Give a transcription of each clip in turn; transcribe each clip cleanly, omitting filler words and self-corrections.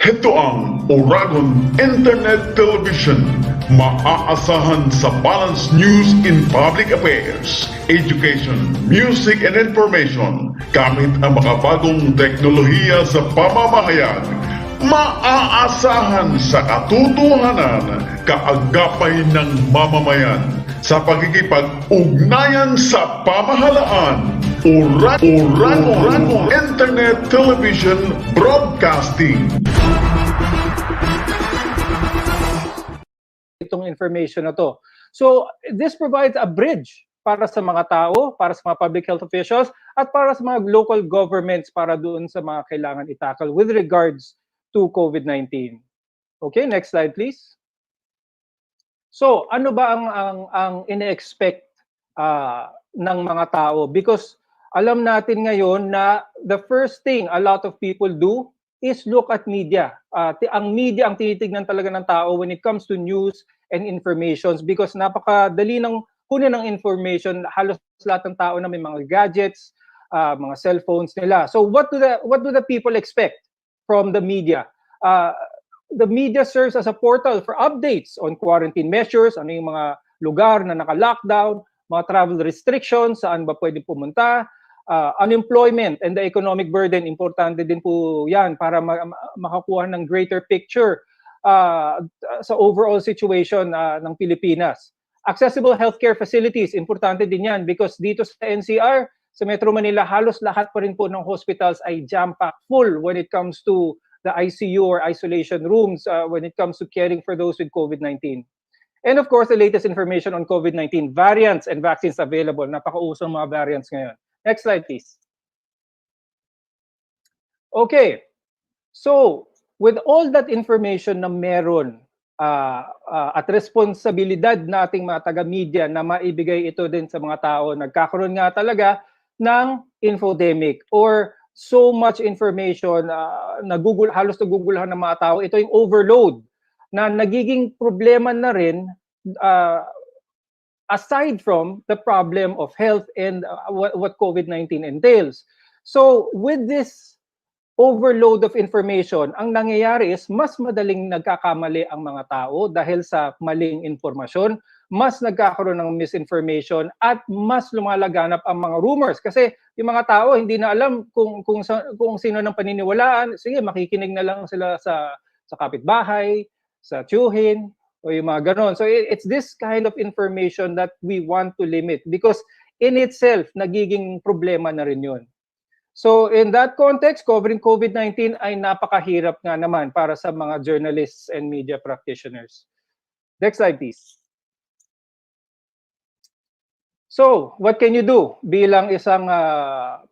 Heto ang Oragon Internet Television. Maaasahan sa balanced news in public affairs, education, music and information gamit ang makabagong teknolohiya sa pamamahayag. Maaasahan sa katotohanan, kaagapay ng mamamayan sa pagkikipag-ugnayan sa pamahalaan. Oragon Internet Television Broadcasting. Itong information na to. So, this provides a bridge para sa mga tao, para sa mga public health officials, at para sa mga local governments para doon sa mga kailangan itakal with regards to COVID-19. Okay, next slide please. So, ano ba ang ine-expect ng mga tao? Because alam natin ngayon na the first thing a lot of people do is look at media. Ang media ang tinitignan talaga ng tao when it comes to news and informations because napakadali ng kunin ng information. Halos lahat ng tao na may mga gadgets, mga cellphones nila. So what do the people expect from the media? The media serves as a portal for updates on quarantine measures, ano yung mga lugar na naka-lockdown, mga travel restrictions, saan ba pwede pumunta, unemployment and the economic burden, importante din po yan para makakuha ng greater picture sa overall situation ng Pilipinas. Accessible healthcare facilities, importante din yan because dito sa NCR, sa Metro Manila, halos lahat pa rin po ng hospitals ay jam-packed full when it comes to the ICU or isolation rooms when it comes to caring for those with COVID-19. And of course, the latest information on COVID-19, variants and vaccines available. Napakausong mga variants ngayon. Next slide, please. Okay, so with all that information na meron at responsibilidad nating mga taga-media na maibigay ito din sa mga tao, nagkakaroon nga talaga ng infodemic or so much information na halos naguguluhan ng mga tao. Ito yung overload na nagiging problema na rin aside from the problem of health and what COVID-19 entails. So with this overload of information, ang nangyayari is mas madaling nagkakamali ang mga tao dahil sa maling informasyon, mas nagkakaroon ng misinformation at mas lumalaganap ang mga rumors kasi yung mga tao hindi na alam kung sino nang paniniwalaan. Sige, makikinig na lang sila sa kapitbahay, sa tiyuhin, o yung mga ganon. So it's this kind of information that we want to limit because in itself, nagiging problema na rin yun. So in that context, covering COVID-19 ay napakahirap nga naman para sa mga journalists and media practitioners. Next slide, please. So what can you do bilang isang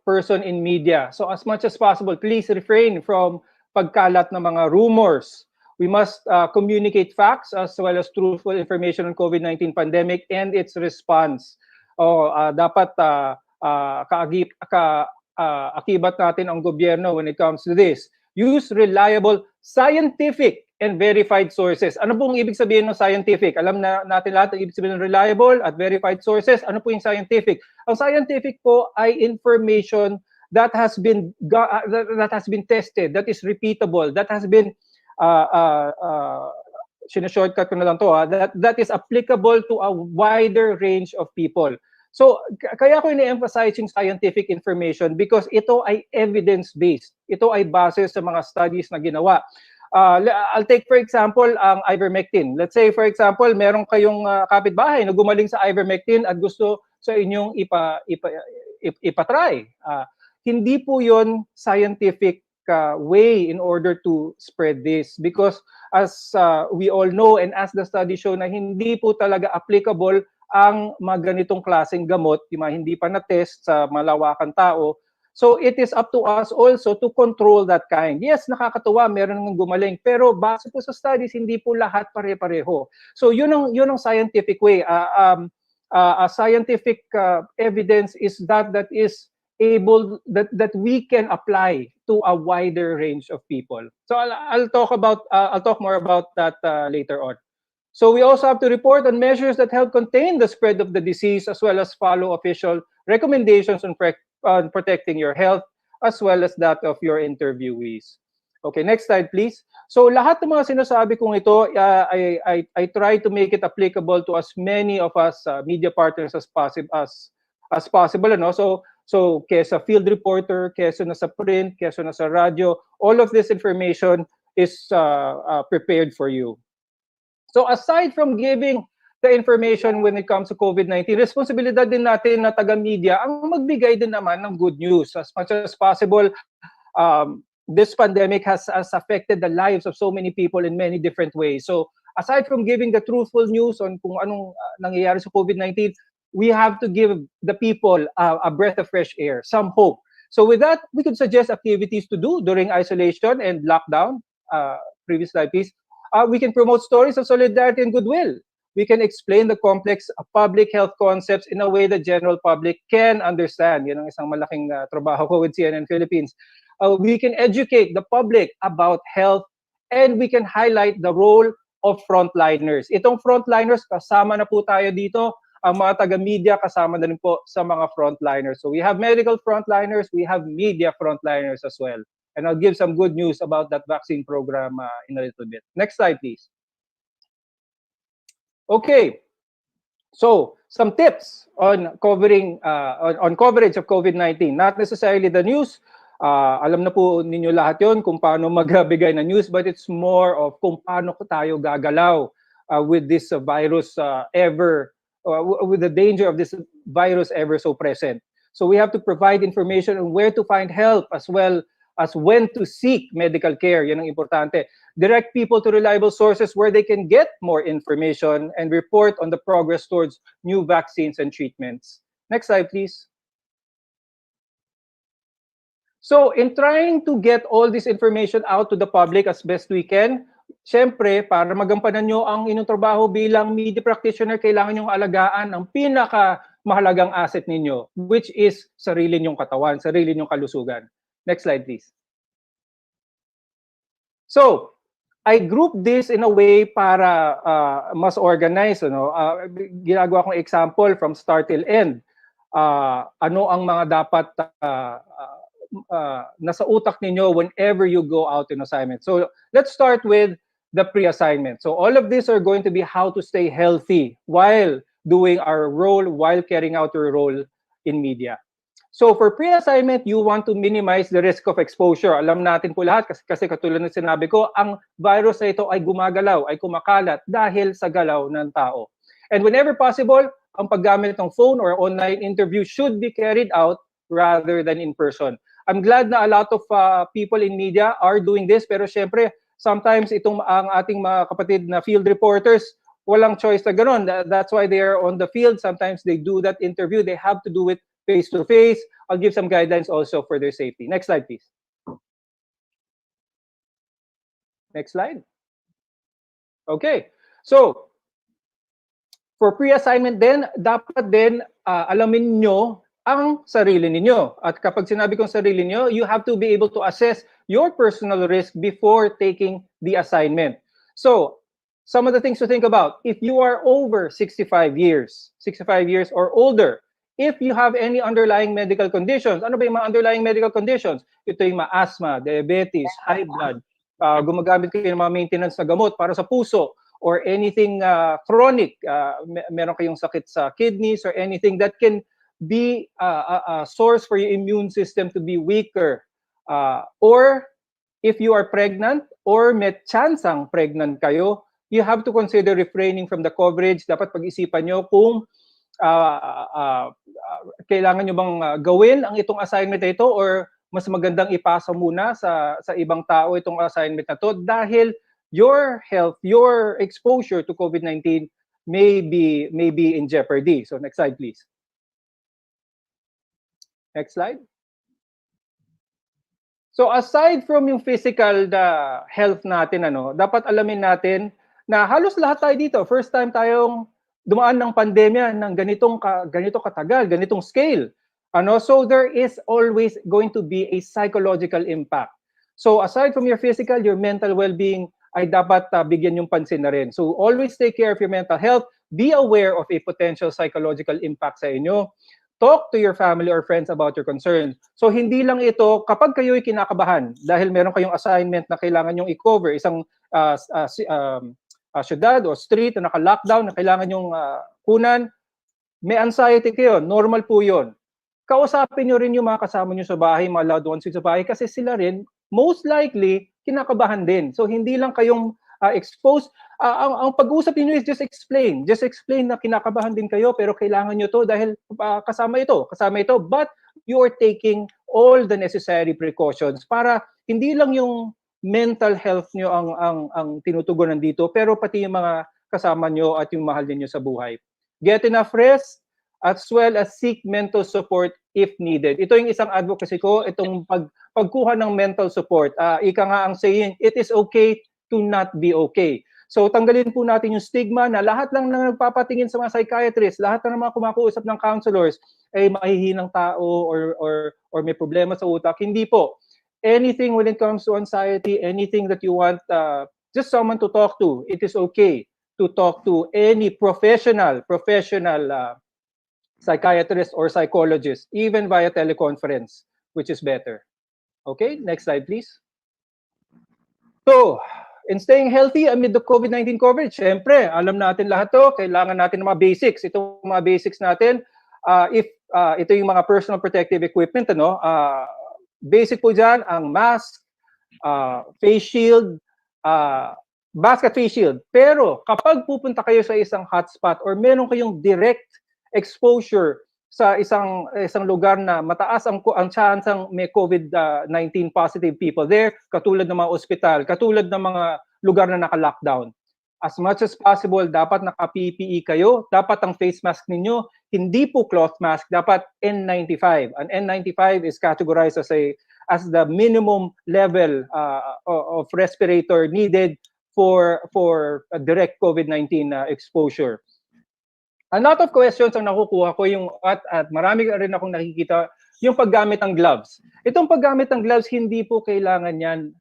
person in media? So as much as possible, please refrain from pagkalat ng mga rumors. We must communicate facts as well as truthful information on COVID-19 pandemic and its response. Dapat akibat natin ang gobyerno when it comes to this. Use reliable, scientific, and verified sources. Ano pong ibig sabihin ng scientific? Alam na natin lahat ang ibig sabihin ng reliable at verified sources. Ano po yung scientific? Ang scientific po ay information that has been tested, that is repeatable, that has been sinashortcut ko na lang to that is applicable to a wider range of people. So kaya ko ini-emphasize yung scientific information because ito ay evidence-based. Ito ay base sa mga studies na ginawa. I'll take for example ang ivermectin. Let's say for example, meron kayong kapitbahay na gumaling sa ivermectin at gusto sa inyong ipatry. Hindi po 'yon scientific way in order to spread this because as we all know and as the study show na hindi po talaga applicable ang mga ganitong klaseng gamot, yung mga hindi pa na-test sa malawakan tao. So it is up to us also to control that kind. Yes, nakakatuwa, meron ng gumaling, pero base po sa studies, hindi po lahat pare-pareho. So yun ang scientific way. A scientific evidence is that is able that we can apply to a wider range of people. So I'll talk more about that later on. So we also have to report on measures that help contain the spread of the disease as well as follow official recommendations on protecting your health as well as that of your interviewees. Okay, next slide please. So lahat ng mga sinasabi kong ito, I try to make it applicable to as many of us media partners as possible, ano? So kesa field reporter, kesa nasa print, kesa nasa radio, all of this information is prepared for you. So aside from giving the information when it comes to COVID-19, responsibilidad din natin na taga-media ang magbigay din naman ng good news. As much as possible, this pandemic has affected the lives of so many people in many different ways. So aside from giving the truthful news on kung anong nangyayari sa COVID-19, we have to give the people a breath of fresh air, some hope. So with that, we could suggest activities to do during isolation and lockdown. Previous slide, please. We can promote stories of solidarity and goodwill. We can explain the complex public health concepts in a way the general public can understand. Yan ang isang malaking trabaho ko with CNN Philippines. We can educate the public about health, and we can highlight the role of frontliners. Itong frontliners, kasama na po tayo dito. Ang mga taga-media, kasama na rin po sa mga frontliners. So we have medical frontliners, we have media frontliners as well. And I'll give some good news about that vaccine program in a little bit. Next slide, please. Okay, so some tips on covering on coverage of COVID-19. Not necessarily the news. Alam na po ninyo lahat yon kung paano magbigay ng news, but it's more of kung paano tayo gagalaw with this virus with the danger of this virus ever so present. So we have to provide information on where to find help as well as when to seek medical care. Yan ang importante. Direct people to reliable sources where they can get more information and report on the progress towards new vaccines and treatments. Next slide, please. So in trying to get all this information out to the public as best we can, syempre, para magampanan nyo ang inyong trabaho bilang media practitioner, kailangan nyong alagaan ang pinakamahalagang asset ninyo, which is sarili nyong katawan, sarili nyong kalusugan. Next slide, please. So, I group this in a way para mas organized. Ginagawa kong example from start till end. Ano ang mga dapat nasa utak ninyo whenever you go out in assignment. So let's start with the pre-assignment. So all of these are going to be how to stay healthy while doing our role, while carrying out your role in media. So for pre-assignment, you want to minimize the risk of exposure. Alam natin po lahat, kasi katulad ng sinabi ko, ang virus na ito ay gumagalaw, ay kumakalat dahil sa galaw ng tao. And whenever possible, ang paggamit ng phone or online interview should be carried out rather than in person. I'm glad na a lot of people in media are doing this, pero syempre, sometimes ang ating mga kapatid na field reporters, walang choice na ganun. That's why they are on the field. Sometimes they do that interview. They have to do it face-to-face. I'll give some guidelines also for their safety. Next slide, please. Next slide. Okay. So, for pre-assignment din, dapat din alamin nyo ang sarili ninyo. At kapag sinabi kong sarili nyo, you have to be able to assess your personal risk before taking the assignment. So, some of the things to think about. If you are over 65 years or older, if you have any underlying medical conditions, ano ba yung mga underlying medical conditions? Ito yung asthma, diabetes, high blood, gumagamit kayo ng mga maintenance na gamot para sa puso, or anything chronic, meron kayong sakit sa kidneys or anything that can be a source for your immune system to be weaker. Or if you are pregnant or may chansang pregnant kayo, you have to consider refraining from the coverage. Dapat pag-isipan nyo kung kailangan nyo bang gawin ang itong assignment na ito, or mas magandang ipasa muna sa ibang tao itong assignment na to, dahil your health, your exposure to COVID-19 may be in jeopardy. So next slide, please. Next slide. So aside from yung physical health natin, dapat alamin natin na halos lahat tayo dito, first time tayong dumaan ng pandemya ng ganito katagal, ganitong scale. So there is always going to be a psychological impact. So aside from your physical, your mental well-being ay dapat bigyan yung pansin na rin. So always take care of your mental health. Be aware of a potential psychological impact sa inyo. talk to your family or friends about your concern. So hindi lang ito kapag kayo'y kinakabahan dahil meron kayong assignment na kailangan yung i-cover, isang syudad o street na naka-lockdown na kailangan yung kunan, may anxiety kayo, normal po yun. Kausapin nyo rin yung mga kasama nyo sa bahay, mga loved ones sa bahay, kasi sila rin, most likely, kinakabahan din. So hindi lang kayong exposed. Ang pag-uusap niyo is just explain. Just explain na kinakabahan din kayo, pero kailangan nyo to dahil kasama ito. But you are taking all the necessary precautions para hindi lang yung mental health nyo ang tinutugunan dito, pero pati yung mga kasama nyo at yung mahal niyo sa buhay. Get enough rest, as well as seek mental support if needed. Ito yung isang advocacy ko, itong pagkuha ng mental support. Ika nga ang saying, it is okay to not be okay. So tanggalin po natin yung stigma na lahat lang na nagpapatingin sa mga psychiatrists, lahat ng mga kumakausap ng counselors ay mahihinang tao or may problema sa utak. Hindi po. Anything when it comes to anxiety, anything that you want, just someone to talk to. It is okay to talk to any professional psychiatrist or psychologist, even via teleconference, which is better. Okay, next slide, please. So, in staying healthy amid the COVID-19 coverage, syempre, alam natin lahat to, kailangan natin ng mga basics. Itong mga basics natin, ito yung mga personal protective equipment, basic po dyan, ang mask, face shield, mask at face shield. Pero kapag pupunta kayo sa isang hotspot or meron kayong direct exposure sa isang lugar na mataas ang chance ang may COVID-19 positive people there, katulad ng mga ospital, katulad ng mga lugar na naka-lockdown. As much as possible, dapat naka-PPE kayo, dapat ang face mask ninyo, hindi po cloth mask, dapat N95. An N95 is categorized as the minimum level of respirator needed for a direct COVID-19 exposure. A lot of questions ang nakukuha ko yung at marami rin akong nakikita yung paggamit ng gloves. Itong paggamit ng gloves, hindi po kailangan yan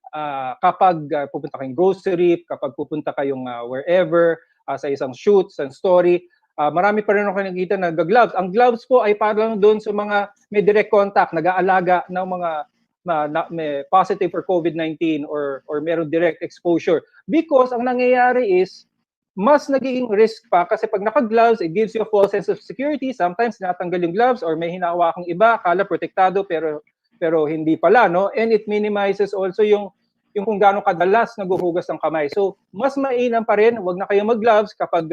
kapag pupunta kayong grocery, kapag pupunta kayong wherever, sa isang shoot, sa story. Marami pa rin ako nakikita na gloves. Ang gloves po ay parang doon sa mga may direct contact, nag-aalaga ng mga may positive for COVID-19 or meron direct exposure. Because ang nangyayari is, mas nagiging risk pa kasi pag naka-gloves, it gives you a false sense of security. Sometimes natanggal yung gloves or may hinahawakang iba, akala protektado pero hindi pala, no? And it minimizes also yung kung gaano kadalas naghuhugas ng kamay. So, mas mainam pa rin, wag na kayo mag-gloves kapag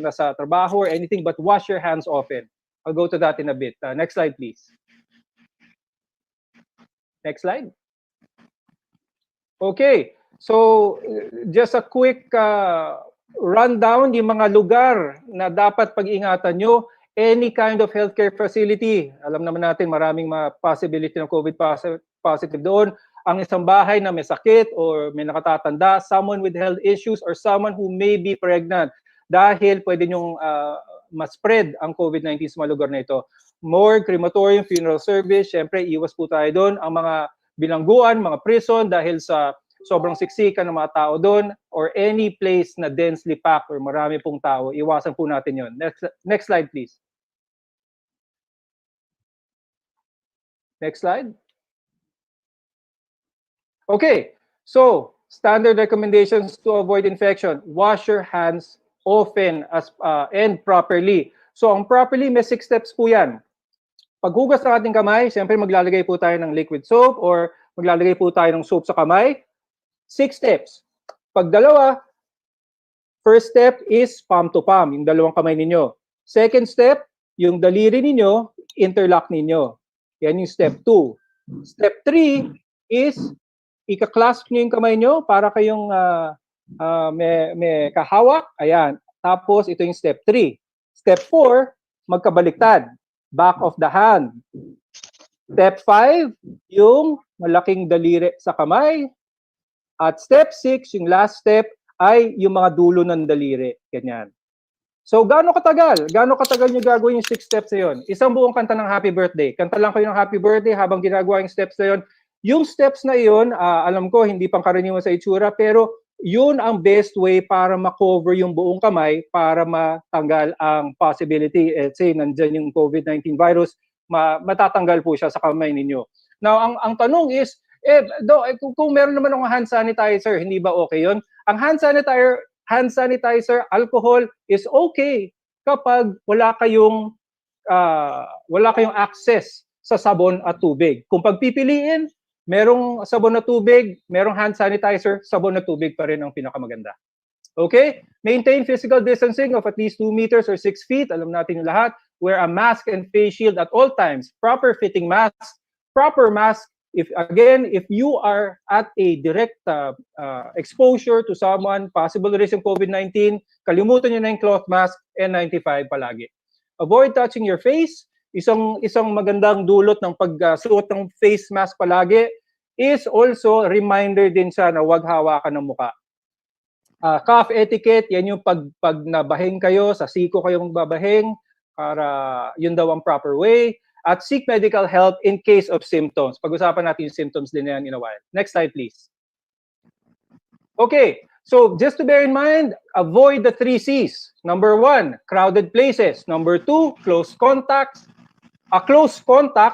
nasa trabaho or anything, but wash your hands often. I'll go to that in a bit. Next slide, please. Next slide. Okay. So, just a quick rundown, yung mga lugar na dapat pag-ingatan nyo, any kind of healthcare facility. Alam naman natin maraming possibility ng COVID positive doon. Ang isang bahay na may sakit or may nakatatanda, someone with health issues or someone who may be pregnant. Dahil pwede nyong ma-spread ang COVID-19 sa mga lugar na ito. Morgue, crematorium, funeral service, syempre iwas po tayo doon. Ang mga bilangguan, mga prison, dahil sa sobrang siksikan ng mga tao doon or any place na densely packed or marami pong tao, iwasan po natin yon. Next slide, please. Next slide. Okay, so standard recommendations to avoid infection. Wash your hands often and properly. So ang properly, may 6 steps po yan. Paghugas ng ating kamay, siyempre maglalagay po tayo ng liquid soap or maglalagay po tayo ng soap sa kamay. 6 steps. Pag dalawa, first step is palm to palm, yung dalawang kamay ninyo. Second step, yung daliri ninyo, interlock ninyo. Yan yung step 2. Step 3 is ika-clasp nyo yung kamay nyo para kayong may kahawak. Ayan. Tapos ito yung step 3. Step 4, magkabaliktad. Back of the hand. Step 5, yung malaking daliri sa kamay. At step 6, yung last step, ay yung mga dulo ng daliri. Ganyan. So, gaano katagal? Gaano katagal nyo gagawin yung 6 steps na yun? Isang buong kanta ng happy birthday. Kanta lang kayo ng happy birthday habang ginagawa yung steps na yun. Yung steps na yun, alam ko, hindi pang karaniwan sa itsura, pero yun ang best way para ma-cover yung buong kamay para matanggal ang possibility. Say, nandyan yung COVID-19 virus, matatanggal po siya sa kamay ninyo. Now, ang tanong is, kung meron naman ng hand sanitizer, hindi ba okay yun? Ang hand sanitizer, alcohol is okay kapag wala kayong access sa sabon at tubig. Kung pagpipiliin, merong sabon na tubig, merong hand sanitizer, sabon na tubig pa rin ang pinakamaganda. Okay? Maintain physical distancing of at least 2 meters or 6 feet. Alam natin yung lahat. Wear a mask and face shield at all times. Proper fitting mask. Proper mask. If you are at a direct exposure to someone, possible risk of COVID-19, kalimutan nyo na yung cloth mask, N95 palagi. Avoid touching your face. Isang magandang dulot ng pagsuot ng face mask palagi is also reminder din siya na huwag hawakan ng mukha. Cough etiquette, yan yung pag nabahing kayo, sa siko kayong babahing, para yun daw ang proper way. At seek medical help in case of symptoms. Pag-usapan natin yung symptoms din yan in a while. Next slide, please. Okay, so just to bear in mind, avoid the 3 C's. Number 1, crowded places. Number 2, close contact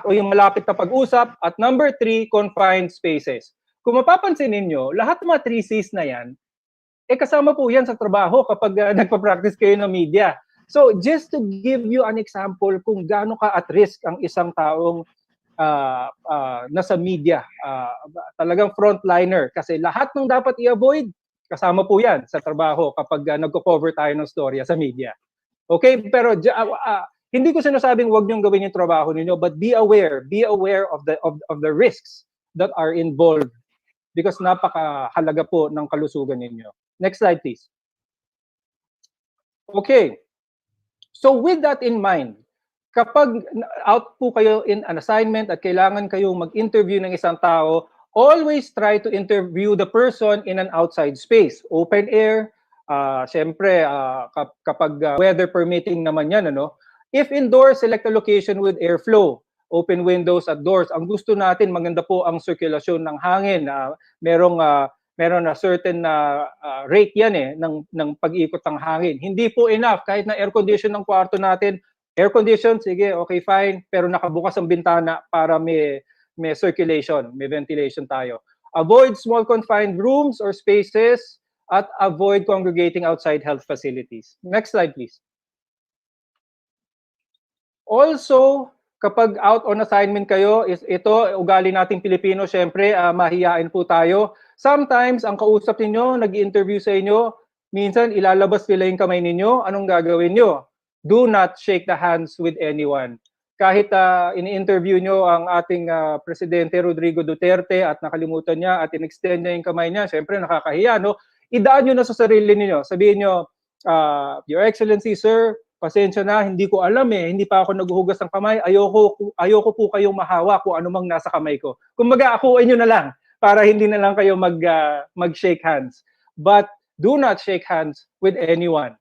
o yung malapit na pag-usap. At number 3, confined spaces. Kung mapapansin ninyo, lahat ng mga 3 C's na yan, kasama po yan sa trabaho kapag nagpa-practice kayo ng media. So just to give you an example kung gaano ka at risk ang isang taong nasa media, talagang frontliner, kasi lahat ng dapat i-avoid, kasama po yan sa trabaho kapag nagko-cover tayo ng storya sa media. Okay, pero hindi ko sinasabing wag niyong gawin yung trabaho niyo, but be aware of the risks that are involved, because napakahalaga po ng kalusugan ninyo. Next slide, please. Okay. So with that in mind, kapag out po kayo in an assignment at kailangan kayong mag-interview ng isang tao, always try to interview the person in an outside space, open air. Siyempre, kapag weather permitting naman yan, ano? If indoors, select a location with airflow, open windows at doors. Ang gusto natin, maganda po ang sirkulasyon ng hangin. Meron na certain rate yan ng pag-ikot ng hangin. Hindi po enough kahit na air condition ng kwarto natin. Air condition, sige, okay, fine, pero nakabukas ang bintana para may circulation, may ventilation tayo. Avoid small confined rooms or spaces at avoid congregating outside health facilities. Next slide, please. Also, kapag out on assignment kayo, ito, ugali nating Pilipino, syempre, mahiyain po tayo. Sometimes, ang kausap ninyo, nag-interview sa inyo, minsan ilalabas nila yung kamay ninyo, anong gagawin nyo? Do not shake the hands with anyone. Kahit ini-interview nyo ang ating Presidente Rodrigo Duterte at nakalimutan niya at in-extend niya yung kamay niya, syempre nakakahiya, no? Idaan nyo na sa sarili niyo. Sabihin nyo, Your Excellency, sir, pasensya na, hindi ko alam hindi pa ako naghuhugas ng kamay, ayoko po kayong mahawa kung ano mang nasa kamay ko. Kumbaga, akuin nyo na lang para hindi na lang kayo mag-shake hands. But do not shake hands with anyone.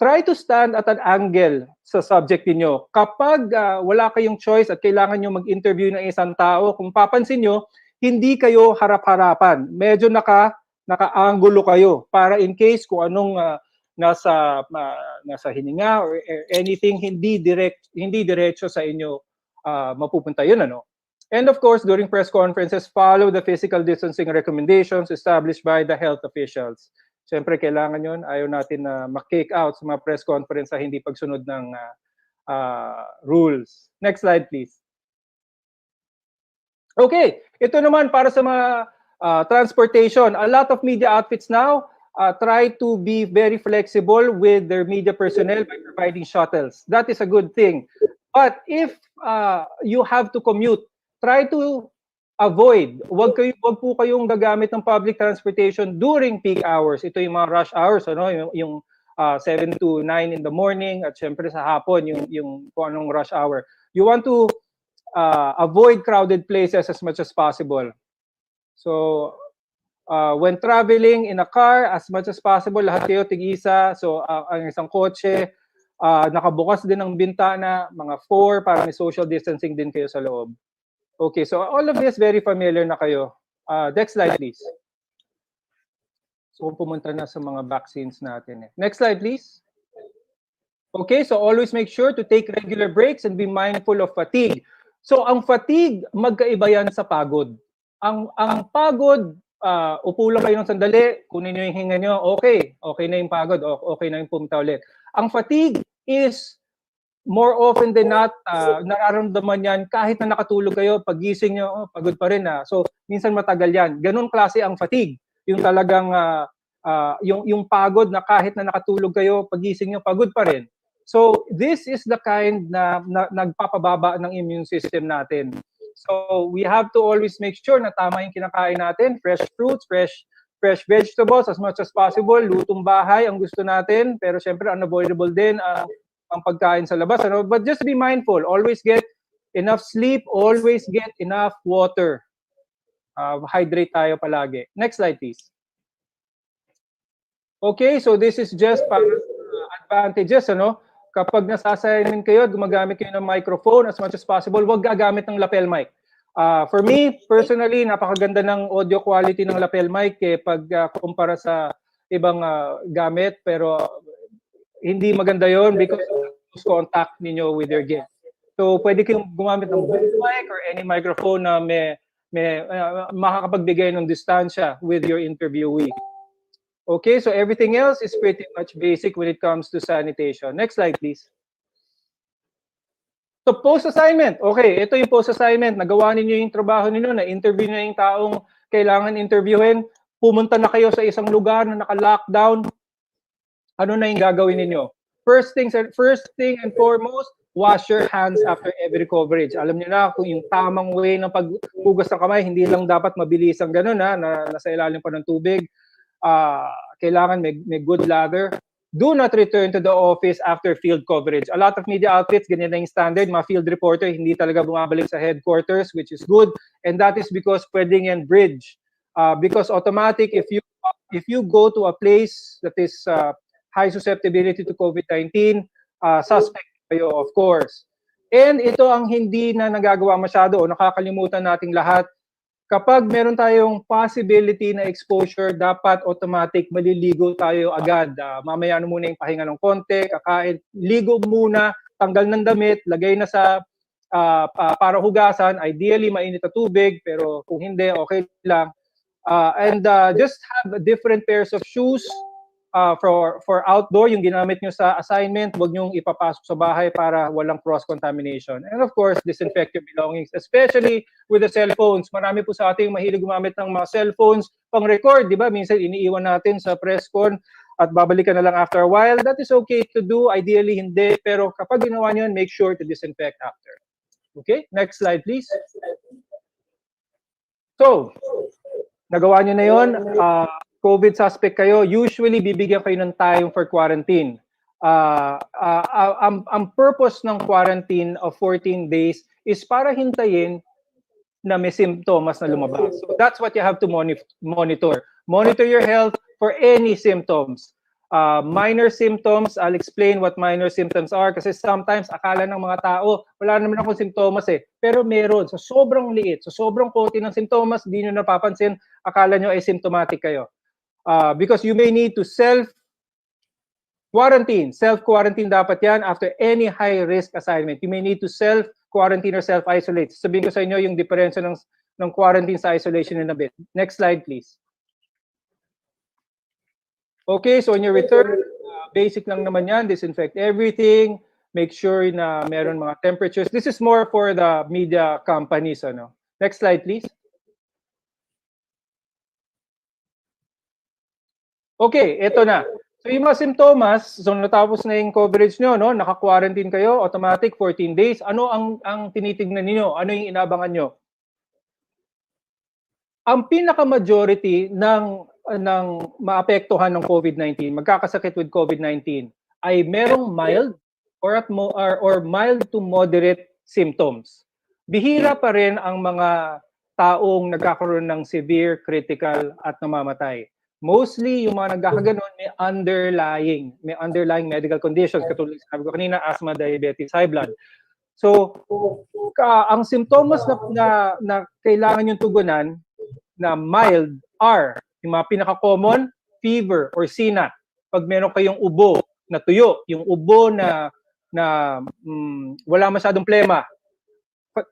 Try to stand at an angle sa subject niyo. Kapag wala kayong choice at kailangan nyo mag-interview ng isang tao, kung papansin nyo, hindi kayo harap-harapan. Medyo naka-angulo kayo para in case kung anong nasa hininga or anything, hindi diretso sa inyo mapupunta yun, ano? And of course, during press conferences, follow the physical distancing recommendations established by the health officials. Siyempre, kailangan yun. Ayaw natin na ma-kick out sa mga press conference sa hindi pagsunod ng rules. Next slide, please. Okay, ito naman para sa mga transportation. A lot of media outfits now try to be very flexible with their media personnel by providing shuttles. That is a good thing. But if you have to commute, try to avoid. Wag po kayong gagamit ng public transportation during peak hours. Ito yung mga rush hours, ano, yung 7 to 9 in the morning at syempre sa hapon yung kung anong rush hour. You want to avoid crowded places as much as possible. So when traveling in a car, as much as possible, lahat kayo tig-isa. So ang isang kotse, nakabukas din ang bintana, mga 4 para may social distancing din kayo sa loob. Okay, so all of this very familiar na kayo. Next slide, please. So pumunta na sa mga vaccines natin. Next slide, please. Okay, so always make sure to take regular breaks and be mindful of fatigue. So ang fatigue, magkaiba yan sa pagod. Ang pagod, upo lang kayo ng sandali, kunin nyo yung hinga nyo, okay na yung pagod, okay na yung pumunta ulit. Ang fatigue is more often than not, nararamdaman yan kahit na nakatulog kayo, pagising nyo, pagod pa rin. So minsan matagal yan. Ganun klase ang fatigue. Yung talagang, yung pagod na kahit na nakatulog kayo, pagising nyo, pagod pa rin. So this is the kind na nagpapababa ng immune system natin. So we have to always make sure na tama yung kinakain natin, fresh fruits, fresh vegetables as much as possible, lutong bahay ang gusto natin, pero syempre unavoidable din ang pagkain sa labas. Ano? But just be mindful, always get enough sleep, always get enough water. Hydrate tayo palagi. Next slide, please. Okay, so this is just para advantages, ano? Kapag nasa-assignment kayo, gumagamit kayo ng microphone as much as possible, huwag gagamit ng lapel mic. For me, personally, napakaganda ng audio quality ng lapel mic pag kumpara sa ibang gamit, pero hindi maganda yon because of the contact ninyo with your guest. So, pwede kayong gumamit ng boom mic or any microphone na may makakapagbigay ng distansya with your interviewee. Okay, so everything else is pretty much basic when it comes to sanitation. Next slide, please. So, post-assignment. Okay, ito yung post-assignment. Nagawa ninyo yung trabaho ninyo, na-interview nyo yung taong kailangan interviewin. Pumunta na kayo sa isang lugar na naka-lockdown. Ano na yung gagawin ninyo? First thing and foremost, wash your hands after every coverage. Alam niyo na kung yung tamang way ng paghugas ng kamay, hindi lang dapat mabilis ang ganun na nasa ilalim pa ng tubig. Kailangan may good lather. Do not return to the office after field coverage. A lot of media outlets, ganyan na yung standard. Mga field reporter, hindi talaga bumabalik sa headquarters, which is good. And that is because pwedeng yan bridge. Because automatic, if you go to a place that is high susceptibility to COVID-19, suspect kayo, of course. And ito ang hindi na nagagawa masyado o nakakalimutan nating lahat. Kapag meron tayong possibility na exposure, dapat automatic maliligo tayo agad. Mamaya muna yung pahinga ng konti, kakain, ligo muna, tanggal ng damit, lagay na sa para hugasan, ideally mainit na tubig, pero kung hindi, okay lang. And just have different pairs of shoes for outdoor, yung ginamit nyo sa assignment, huwag nyong ipapasok sa bahay para walang cross-contamination. And of course, disinfect your belongings, especially with the cell phones. Marami po sa ating mahilig gumamit ng mga cellphones pang-record, di ba? Minsan iniiwan natin sa press con at babalikan na lang after a while. That is okay to do, ideally hindi, pero kapag ginawa nyo yun, make sure to disinfect after. Okay, next slide please. So, nagawa nyo na yun, COVID suspect kayo, usually bibigyan kayo ng time for quarantine. Ang purpose ng quarantine of 14 days is para hintayin na may symptoms na lumabas. So that's what you have to monitor. Monitor your health for any symptoms. Minor symptoms, I'll explain what minor symptoms are kasi sometimes akala ng mga tao, wala naman akong symptoms pero meron. So sobrang liit, so sobrang konti ng symptoms, di nyo napapansin, akala nyo ay symptomatic kayo. Because you may need to self-quarantine dapat yan after any high-risk assignment. You may need to self-quarantine or self-isolate. Sabihin ko sa inyo yung diferensya ng quarantine sa isolation in a bit. Next slide, please. Okay, so when you return, basic lang naman yan, disinfect everything, make sure na meron mga temperatures. This is more for the media companies. Ano? Next slide, please. Okay, ito na. So yung mga simptomas, so natapos na yung coverage nyo, no? Naka-quarantine kayo, automatic 14 days. Ano ang tinitignan niyo? Ano yung inabangan nyo? Ang pinaka-majority ng maapektuhan ng COVID-19, magkakasakit with COVID-19, ay merong mild or mild to moderate symptoms. Bihira pa rin ang mga taong nagkakaroon ng severe, critical at namamatay. Mostly, yung mga nagkakaganon may underlying medical conditions, katulad sabi ko kanina, asthma, diabetes, high blood. So, ang symptoms na kailangan yung tugunan na mild are, yung mga pinaka-common, fever or sinat, pag meron kayong ubo na tuyo, yung ubo na wala masyadong plema,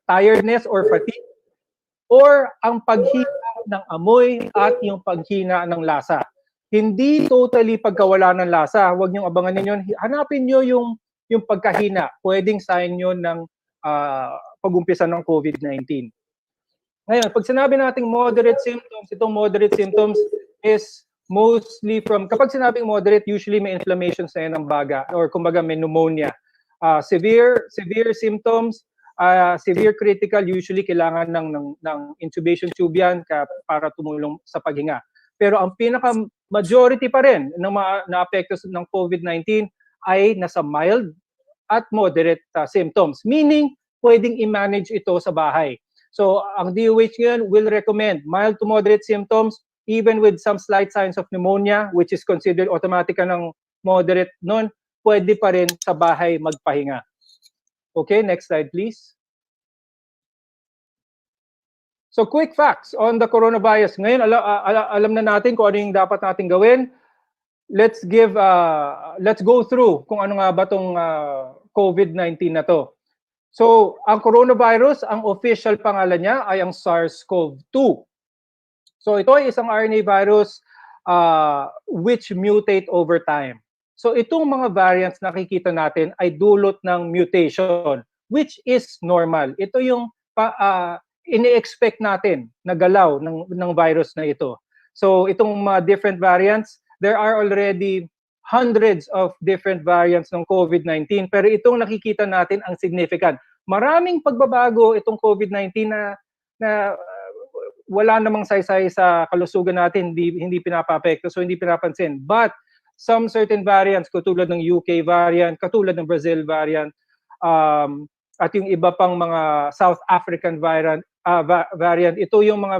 tiredness or fatigue, or ang paghina ng amoy at yung paghina ng lasa. Hindi totally pagkawala ng lasa, huwag niyong abangan yun. Hanapin niyo yung pagkahina. Pwedeng sign yun ng pag-umpisa ng COVID-19. Ngayon, pag sinabi nating moderate symptoms, itong moderate symptoms is mostly from, kapag sinabing moderate, usually may inflammation sa yan ng baga or kumbaga may pneumonia. Severe symptoms, severe critical, usually kailangan ng intubation tube yan para tumulong sa paghinga. Pero ang pinaka-majority pa rin ng mga na-apekto ng COVID-19 ay nasa mild at moderate symptoms. Meaning, pwedeng i-manage ito sa bahay. So, ang DOH ngayon will recommend mild to moderate symptoms even with some slight signs of pneumonia, which is considered automatic ng moderate nun, pwede pa rin sa bahay magpahinga. Okay, next slide please. So, quick facts on the coronavirus. Ngayon, alam na natin kung ano yung dapat natin gawin. Let's go through kung ano nga ba tong COVID-19 na to. So, ang coronavirus, ang official pangalan niya ay ang SARS-CoV-2. So, ito ay isang RNA virus which mutate over time. So, itong mga variants na nakikita natin ay dulot ng mutation, which is normal. Ito yung ini-expect natin na galaw ng virus na ito. So, itong mga different variants, there are already hundreds of different variants ng COVID-19, pero itong nakikita natin ang significant. Maraming pagbabago itong COVID-19 na wala namang saysay sa kalusugan natin, hindi pinapapekto, so hindi pinapansin. But some certain variants, katulad ng UK variant, katulad ng Brazil variant, at yung iba pang mga South African variant, ito yung mga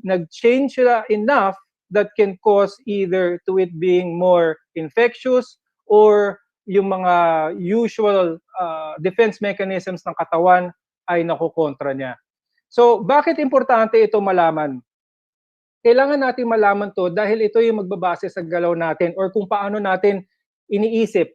nag-change enough that can cause either to it being more infectious or yung mga usual defense mechanisms ng katawan ay nakukontra niya. So, bakit importante ito malaman? Kailangan natin malaman to dahil ito yung magbabase sa galaw natin or kung paano natin iniisip,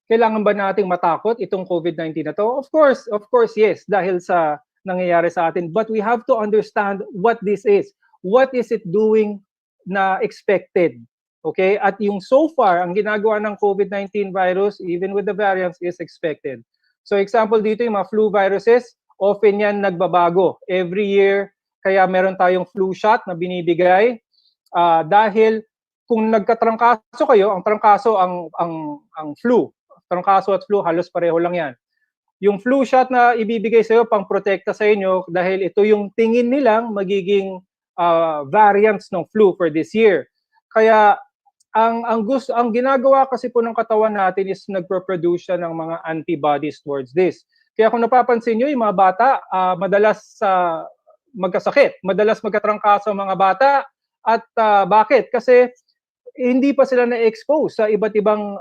kailangan ba nating matakot itong COVID-19 na to? Of course, yes, dahil sa nangyayari sa atin. But we have to understand what this is. What is it doing na expected? Okay? At yung so far, ang ginagawa ng COVID-19 virus, even with the variants, is expected. So example dito, yung mga flu viruses, often yan nagbabago. Every year, kaya meron tayong flu shot na binibigay dahil kung nagkatrangkaso kayo, ang trangkaso ang flu. Trangkaso at flu, halos pareho lang yan. Yung flu shot na ibibigay sa iyo pang protekta sa inyo dahil ito yung tingin nilang magiging variants ng flu for this year. Kaya ang ginagawa kasi po ng katawan natin is nagpo-produce siya ng mga antibodies towards this. Kaya kung napapansin niyo, yung mga bata madalas magkasakit, madalas magkatrangkaso ang mga bata at bakit? Kasi hindi pa sila na-expose sa iba't ibang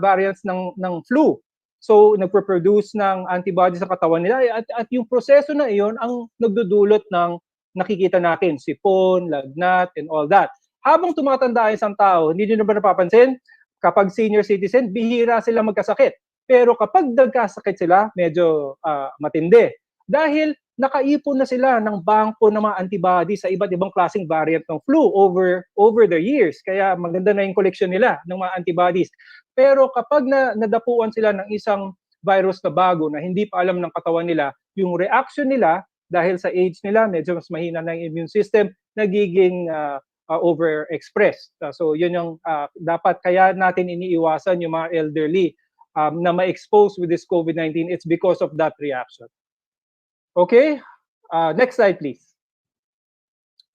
variants ng flu. So, nagpo-produce ng antibodies sa katawan nila at yung proseso na iyon ang nagdudulot ng nakikita natin, sipon, lagnat, and all that. Habang tumatanda ang isang tao, hindi nyo na ba napapansin? Kapag senior citizen, bihira sila magkasakit. Pero kapag nagkasakit sila, medyo matindi. Dahil nakaipon na sila ng bangko ng mga antibodies sa iba't ibang klaseng variant ng flu over the years. Kaya maganda na yung collection nila ng mga antibodies. Pero kapag nadapuan sila ng isang virus na bago na hindi pa alam ng katawan nila, yung reaction nila dahil sa age nila, medyo mas mahina na yung immune system, nagiging overexpressed. So yun yung dapat kaya natin iniiwasan yung mga elderly na ma-expose with this COVID-19. It's because of that reaction. Okay, next slide please.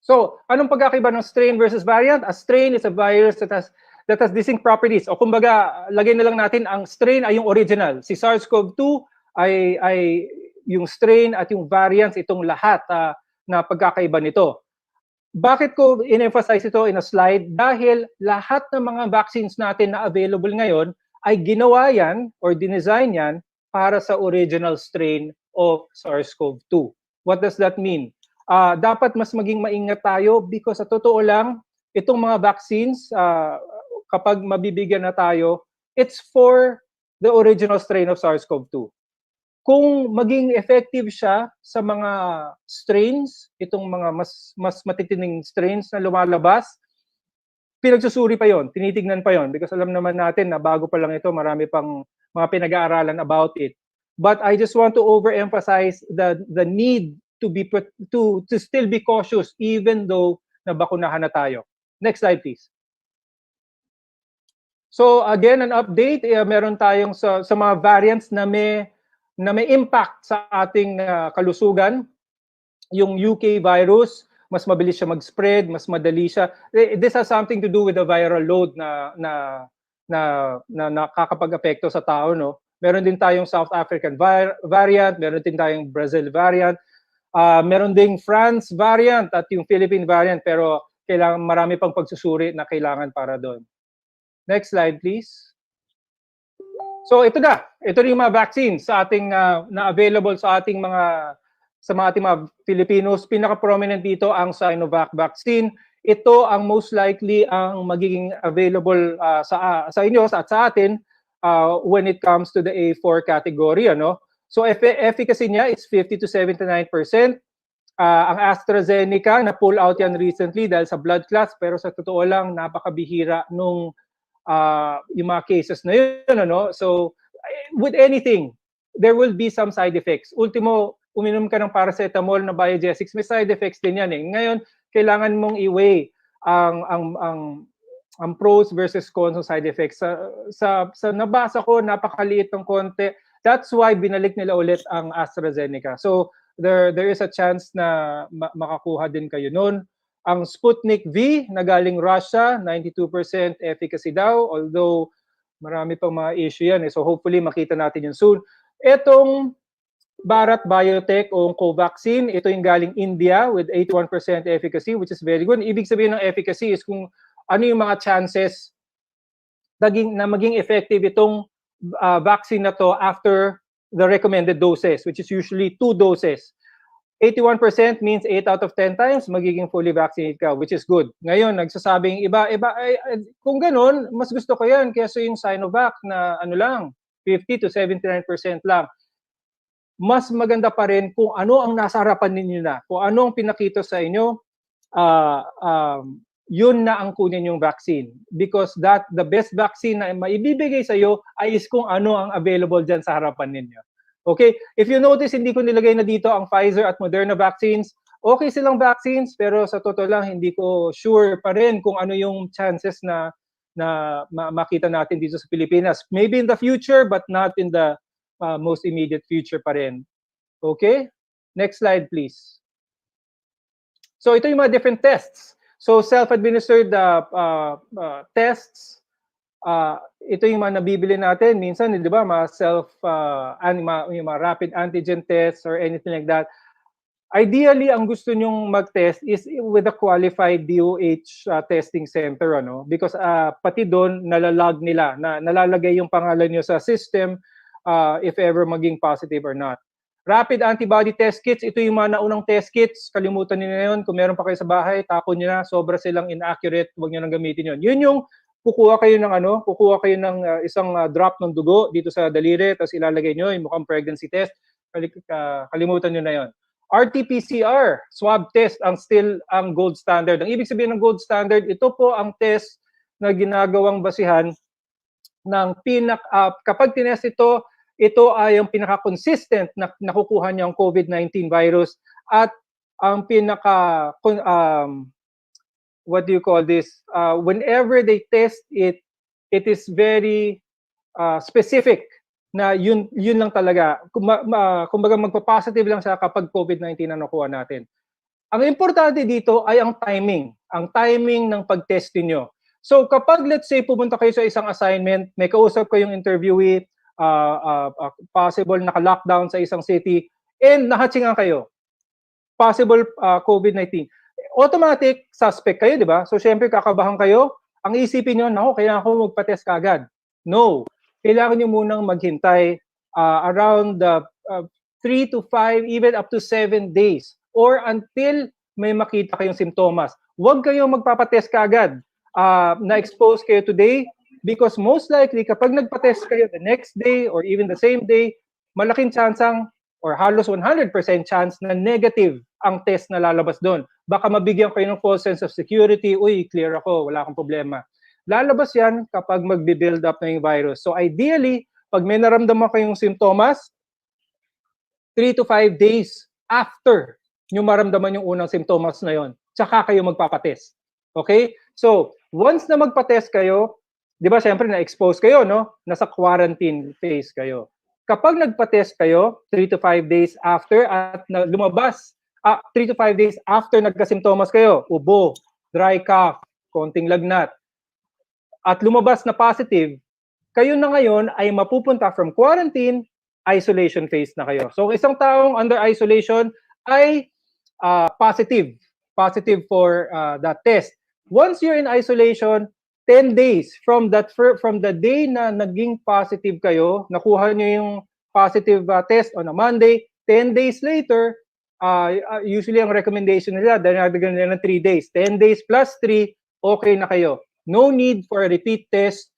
So, anong pagkakaiba ng strain versus variant? A strain is a virus that has distinct properties. O kumbaga, lagay na lang natin ang strain ay yung original. Si SARS-CoV-2 ay yung strain at yung variants, itong lahat na pagkakaiba nito. Bakit ko in-emphasize ito in a slide? Dahil lahat ng mga vaccines natin na available ngayon ay ginawa yan or dinesign yan para sa original strain of SARS-CoV-2. What does that mean? dapat mas maging maingat tayo because sa totoo lang, itong mga vaccines, kapag mabibigyan na tayo, it's for the original strain of SARS-CoV-2. Kung maging effective siya sa mga strains, itong mga mas matitinding strains na lumalabas, pinagsusuri pa yon, tinitignan pa yon because alam naman natin na bago pa lang ito, marami pang mga pinag-aaralan about it. But I just want to overemphasize the need to still be cautious even though nabakunahan na tayo. Next slide please. So again, an update, meron tayong sa mga variants na may impact sa ating kalusugan. Yung UK virus, mas mabilis siya mag-spread, mas madali siya. This has something to do with the viral load na nakakapag-apekto sa tao, no? Meron din tayong South African variant, meron din tayong Brazil variant, meron ding France variant at yung Philippine variant, pero kailangan marami pang pagsusuri na kailangan para doon. Next slide, please. So ito na yung mga vaccines sa ating na available sa ating mga ating mga Filipinos. Pinaka-prominent dito ang Sinovac vaccine. Ito ang most likely ang magiging available sa inyo at sa atin when it comes to the A4 category, ano. So efficacy niya is 50 to 79%. Ang AstraZeneca na pull out yan recently dahil sa blood clots, pero sa totoo lang napakabihira nung yung mga cases na yun, ano. So with anything, there will be some side effects. Ultimo, uminom ka ng paracetamol na biogesics, may side effects din yan eh. Ngayon, kailangan mong i-weigh ang pros versus cons ng side effects. Sa nabasa ko, napakaliit ng konti. That's why binalik nila ulit ang AstraZeneca. So there is a chance na makakuha din kayo nun. Ang Sputnik V na galing Russia, 92% efficacy daw, although marami pang mga issue yan eh. So hopefully makita natin yun soon. Etong Bharat Biotech o Covaxin, ito yung galing India with 81% efficacy, which is very good. Ibig sabihin ng efficacy is kung ano yung mga chances na maging effective itong vaccine na to after the recommended doses, which is usually 2 doses. 81% means 8 out of 10 times magiging fully vaccinated ka, which is good. Ngayon, nagsasabing iba, kung ganun, mas gusto ko yan kaysa yung Sinovac na ano lang, 50 to 79% lang. Mas maganda pa rin kung ano ang nasa harapan ninyo na, kung ano ang pinakita sa inyo, yun na ang kunin yung vaccine. Because the best vaccine na maibibigay sa iyo ay is kung ano ang available dyan sa harapan ninyo. Okay, if you notice, hindi ko nilagay na dito ang Pfizer at Moderna vaccines. Okay silang vaccines, pero sa totoo lang, hindi ko sure pa rin kung ano yung chances na makita natin dito sa Pilipinas. Maybe in the future, but not in the most immediate future pa rin. Okay, next slide please. So ito yung mga different tests. So self-administered tests. Ito yung mga nabibili natin minsan, di ba, mga yung mga rapid antigen tests or anything like that. Ideally, ang gusto nyong mag-test is with a qualified DOH testing center, ano, because pati doon nalalag nila, nalalagay yung pangalan nyo sa system if ever maging positive or not. Rapid antibody test kits, ito yung mga naunang test kits, kalimutan niyo na yun. Kung meron pa kayo sa bahay, tapon nyo na, sobra silang inaccurate, huwag nyo nang gamitin yun. Yun yung kukuha kayo ng isang drop ng dugo dito sa daliri, tapos ilalagay nyo yung mukhang pregnancy test. Kalimutan nyo na yon. RT-PCR, swab test, ang gold standard. Ang ibig sabihin ng gold standard, ito po ang test na ginagawang basihan ng kapag tinest ito ay ang pinaka-consistent na nakukuha niya ang COVID-19 virus at ang what do you call this? Whenever they test it, it is very specific na yun lang talaga. Kumbaga magpa-positive lang siya kapag COVID-19 na nakuha natin. Ang importante dito ay ang timing ng pag-test niyo. So kapag let's say pumunta kayo sa isang assignment, may kausap kayong interviewee, possible naka-lockdown sa isang city, and nahatsingan kayo, possible COVID-19, automatic suspect kayo, di ba? So syempre kakabahan kayo, ang isipin nyo, naku, kailangan ko magpa-test kaagad. No, kailangan nyo munang maghintay around 3 to 5, even up to 7 days. or until may makita kayong simptomas. Huwag kayong magpapatest kaagad. Na-expose kayo today because most likely kapag nagpatest kayo the next day or even the same day, malaking chansang or halos 100% chance na negative ang test na lalabas doon. Baka mabigyan kayo ng false sense of security, uy, clear ako, wala akong problema. Lalabas yan kapag magbi-build up na yung virus. So ideally, pag may naramdaman kayong simptomas, 3 to 5 days after nyo maramdaman yung unang simptomas na yon, tsaka kayo magpapatest. Okay? So, once na magpa-test kayo, di ba siyempre na-expose kayo, no? Nasa quarantine phase kayo. Kapag nagpa-test kayo, 3 to 5 days after at lumabas, 3 to 5 days after nagka-simptomas kayo, ubo, dry cough, konting lagnat, at lumabas na positive, kayo na ngayon ay mapupunta from quarantine, isolation phase na kayo. So, isang taong under isolation ay positive for that test. Once you're in isolation, 10 days from the day na naging positive kayo, nakuha nyo yung positive test on a Monday, 10 days later, usually ang recommendation nila, dinagdagan nila ng 3 days. 10 days plus 3, okay na kayo. No need for a repeat test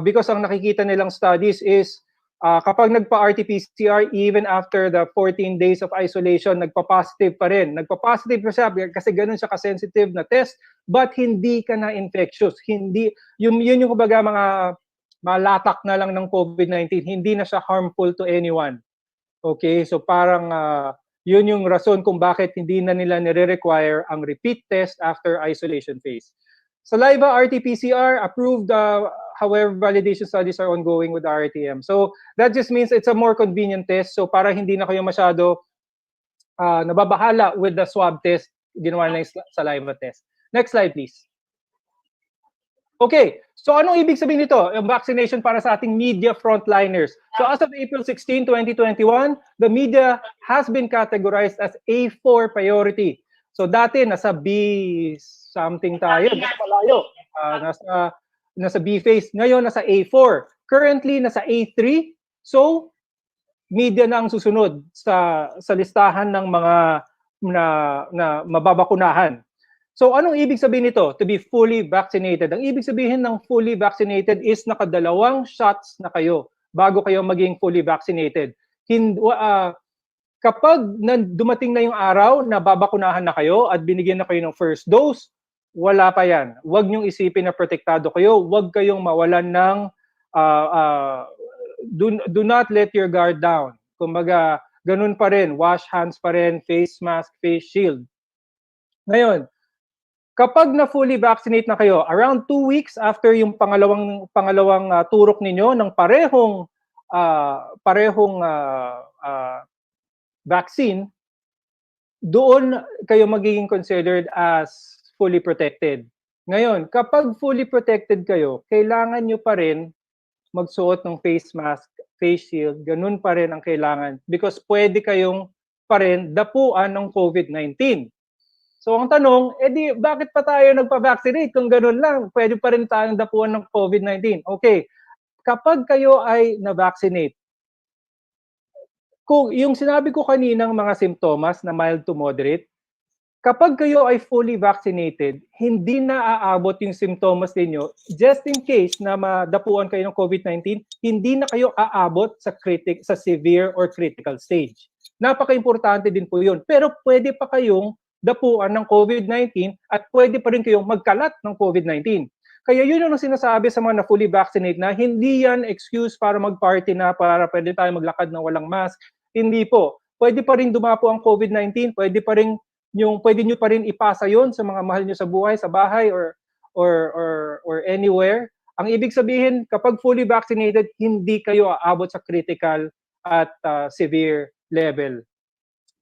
because ang nakikita nilang studies is kapag nagpa-RT-PCR, even after the 14 days of isolation, nagpa-positive pa rin. Nagpa-positive pa siya kasi ganun siya ka-sensitive na test, but hindi ka na infectious. Hindi, yun yung kumbaga mga malatak na lang ng COVID-19, hindi na siya harmful to anyone. Okay, so parang yun yung rason kung bakit hindi na nila nire-require ang repeat test after isolation phase. Saliva RT-PCR approved, however, validation studies are ongoing with RTM. So that just means it's a more convenient test. So para hindi na kayo masyado nababahala with the swab test, ginawa na yung saliva test. Next slide, please. Okay, so anong ibig sabihin nito? Yung vaccination para sa ating media frontliners. So as of April 16, 2021, the media has been categorized as A4 priority. So dati nasa B something tayo, nasa malayo. Nasa B phase. Ngayon nasa A4. Currently nasa A3. So media na ang susunod sa listahan ng mga na mababakunahan. So anong ibig sabihin nito? To be fully vaccinated. Ang ibig sabihin ng fully vaccinated is nakadalawang shots na kayo bago kayo maging fully vaccinated. Kapag dumating na yung araw na babakunahan na kayo at binigyan na kayo ng first dose, wala pa yan. Huwag niyong isipin na protektado kayo. Huwag kayong mawalan ng do not let your guard down. Kumbaga, ganun pa rin. Wash hands pa rin, face mask, face shield. Ngayon, kapag na fully vaccinate na kayo, around 2 weeks after yung pangalawang turok ninyo ng parehong vaccine, doon kayo magiging considered as fully protected. Ngayon, kapag fully protected kayo, kailangan nyo pa rin magsuot ng face mask, face shield, ganun pa rin ang kailangan because pwede kayong pa rin dapuan ng COVID-19. So ang tanong, bakit pa tayo nagpa-vaccinate kung ganun lang? Pwede pa rin tayong dapuan ng COVID-19. Okay, kapag kayo ay na-vaccinate, kung yung sinabi ko kaninang mga simptomas na mild to moderate, kapag kayo ay fully vaccinated, hindi na aabot yung simptomas ninyo. Just in case na madapuan kayo ng COVID-19, hindi na kayo aabot sa severe or critical stage. Napaka-importante din po yun. Pero pwede pa kayong dapuan ng COVID-19 at pwede pa rin kayong magkalat ng COVID-19. Kaya yun ang sinasabi sa mga na fully vaccinate na hindi yan excuse para mag-party na, para pwede tayo maglakad ng walang mask. Hindi po. Pwede pa rin dumapo ang COVID-19, pwede nyo pa rin ipasa yon sa mga mahal nyo sa buhay, sa bahay or anywhere. Ang ibig sabihin, kapag fully vaccinated, hindi kayo aabot sa critical at severe level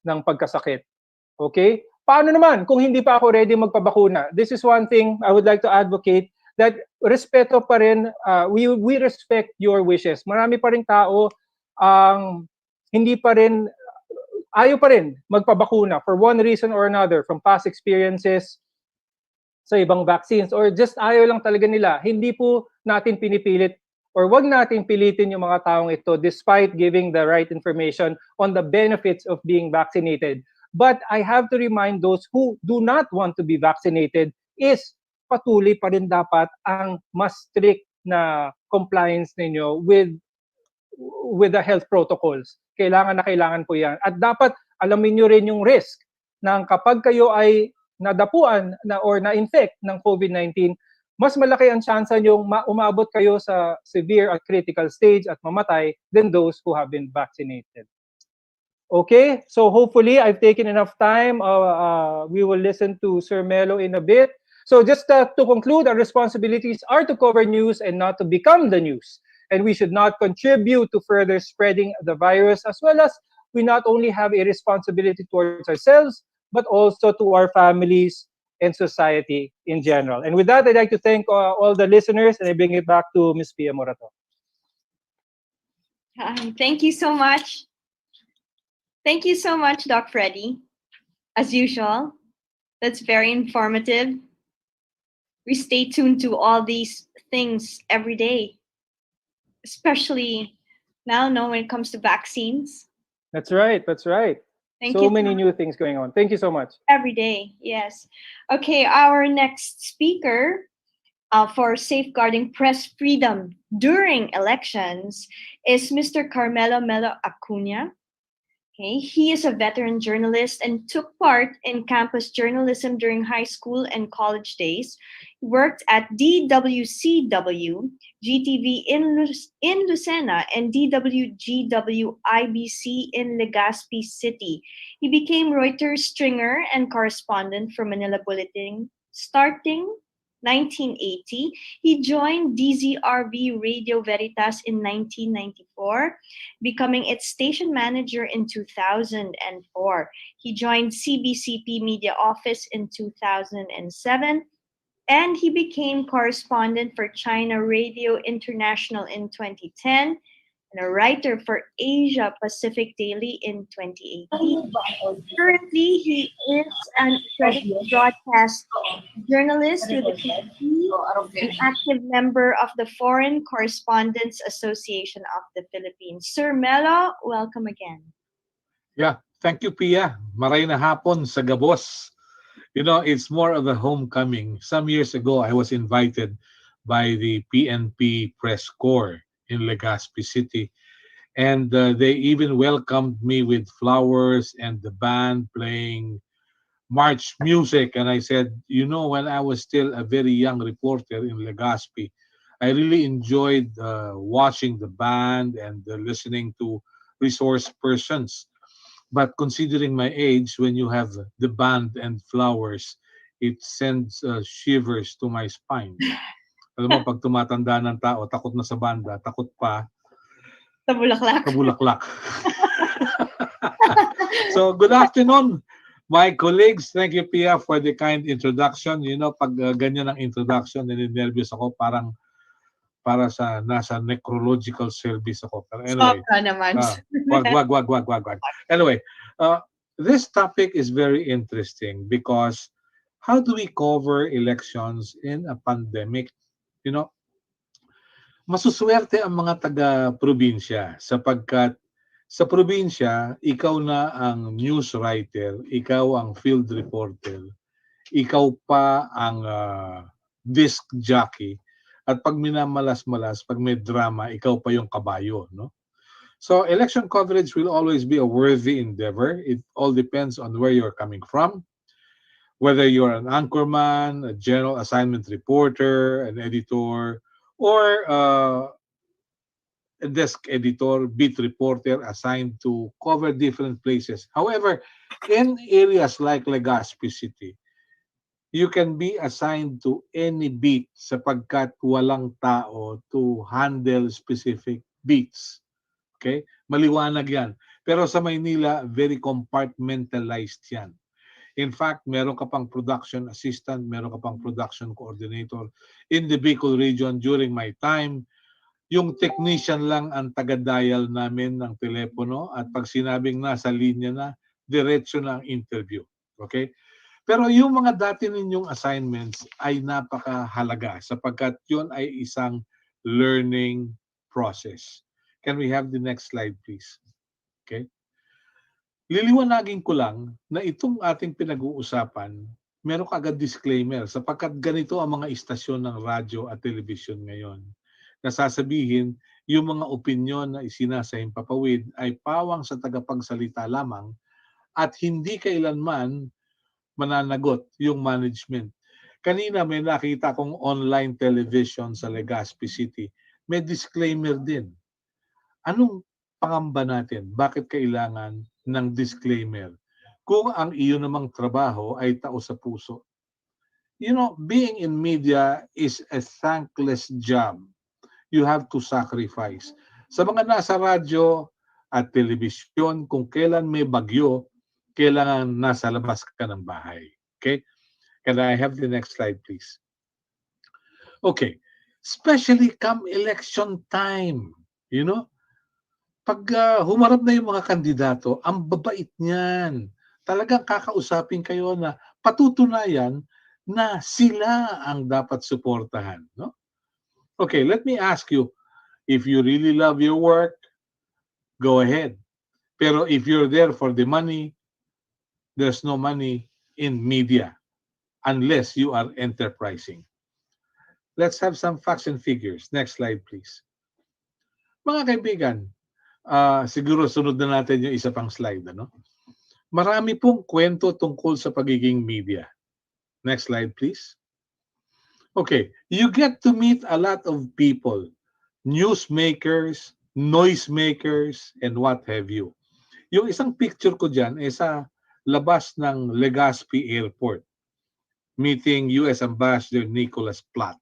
ng pagkasakit. Okay? Paano naman kung hindi pa ako ready magpabakuna? This is one thing I would like to advocate, that respeto pa rin, we respect your wishes. Marami pa rin tao ang hindi pa rin, ayaw pa rin magpabakuna for one reason or another, from past experiences sa ibang vaccines, or just ayaw lang talaga nila. Hindi po natin pinipilit, or wag natin pilitin yung mga taong ito despite giving the right information on the benefits of being vaccinated. But I have to remind those who do not want to be vaccinated is patuloy pa rin dapat ang mas strict na compliance ninyo with the health protocols. Kailangan na kailangan po yan. At dapat alamin nyo rin yung risk ng kapag kayo ay nadapuan na or na-infect ng COVID-19, mas malaki ang chance nyo umabot kayo sa severe at critical stage at mamatay than those who have been vaccinated. Okay, so hopefully I've taken enough time. We will listen to Sir Mello in a bit. So just to conclude, our responsibilities are to cover news and not to become the news. And we should not contribute to further spreading the virus, as well as we not only have a responsibility towards ourselves, but also to our families and society in general. And with that, I'd like to thank all the listeners, and I bring it back to Ms. Pia Morato. Thank you so much. Thank you so much, Doc Freddy. As usual, that's very informative. We stay tuned to all these things every day, especially now, when it comes to vaccines. That's right. That's right. Thank so you many new things going on. Thank you so much. Every day, yes. Okay, our next speaker for safeguarding press freedom during elections is Mr. Carmelo Mello Acuna. Okay, he is a veteran journalist and took part in campus journalism during high school and college days. He worked at DWCW, GTV in Lucena, and DWGW IBC in Legazpi City. He became Reuters stringer and correspondent for Manila Bulletin starting 1980. He joined DZRV Radio Veritas in 1994, becoming its station manager in 2004. He joined CBCP Media Office in 2007, and he became correspondent for China Radio International in 2010, and a writer for Asia Pacific Daily in 2018. Currently, he is an accredited broadcast journalist with the PPP, an active member of the Foreign Correspondents Association of the Philippines. Sir Mello, welcome again. Yeah, thank you, Pia. Maray na hapon sa Gabos. You know, it's more of a homecoming. Some years ago, I was invited by the PNP Press Corps in Legazpi City. And they even welcomed me with flowers and the band playing march music. And I said, you know, when I was still a very young reporter in Legazpi, I really enjoyed watching the band and listening to resource persons. But considering my age, when you have the band and flowers, it sends shivers to my spine. Alam mo, pag tumatanda ng tao, takot na sa banda, takot pa Kabulaklak. So, good afternoon, my colleagues. Thank you, Pia, for the kind introduction. You know, pag ganyan ang introduction, nininervyos ako, parang para sa nasa necrological service ako. Pero anyway, wag. Anyway, this topic is very interesting because how do we cover elections in a pandemic? You know, masuswerte ang mga taga-probinsya sapagkat sa probinsya, ikaw na ang news writer, ikaw ang field reporter, ikaw pa ang disc jockey, at pag minamalas-malas, pag may drama, ikaw pa yung kabayo, no? So election coverage will always be a worthy endeavor. It all depends on where you're coming from, whether you're an anchorman, a general assignment reporter, an editor, or a desk editor, beat reporter assigned to cover different places. However, in areas like Legazpi City, you can be assigned to any beat sapagkat walang tao to handle specific beats. Okay? Maliwanag yan. Pero sa Maynila, very compartmentalized yan. In fact, meron ka pang production assistant, meron ka pang production coordinator. In the Bicol region, during my time, yung technician lang ang taga-dial namin ng telepono at pag sinabing nasa linya na, diretso na ang interview. Okay? Pero yung mga dati ninyong assignments ay napakahalaga sapagkat yun ay isang learning process. Can we have the next slide, please? Okay? Liliwanagin ko lang na itong ating pinag-uusapan, meron kaagad disclaimer sapagkat ganito ang mga istasyon ng radyo at telebisyon ngayon. Nasasabihin, yung mga opinyon na isinasaimpapawid ay pawang sa tagapagsalita lamang at hindi kailanman mananagot yung management. Kanina may nakita kong online television sa Legazpi City. May disclaimer din. Anong pangamba natin? Bakit kailangan ng disclaimer? Kung ang iyo namang trabaho ay tao sa puso. You know, being in media is a thankless job. You have to sacrifice. Sa mga nasa radyo at telebisyon, kung kailan may bagyo, kailangan nasa labas ka ng bahay. Okay? Can I have the next slide, please? Okay. Especially come election time. You know? Pag humarap na yung mga kandidato, ang babait niyan. Talagang kakausapin kayo na patutunayan na sila ang dapat suportahan. No? Okay, let me ask you, if you really love your work, go ahead. Pero if you're there for the money, there's no money in media unless you are enterprising. Let's have some facts and figures. Next slide, please. Mga kaibigan, siguro sunod na natin yung isa pang slide. Ano? Marami pong kwento tungkol sa pagiging media. Next slide, please. Okay, you get to meet a lot of people, newsmakers, noisemakers, and what have you. Yung isang picture ko dyan ay sa labas ng Legazpi Airport, meeting U.S. Ambassador Nicholas Platt.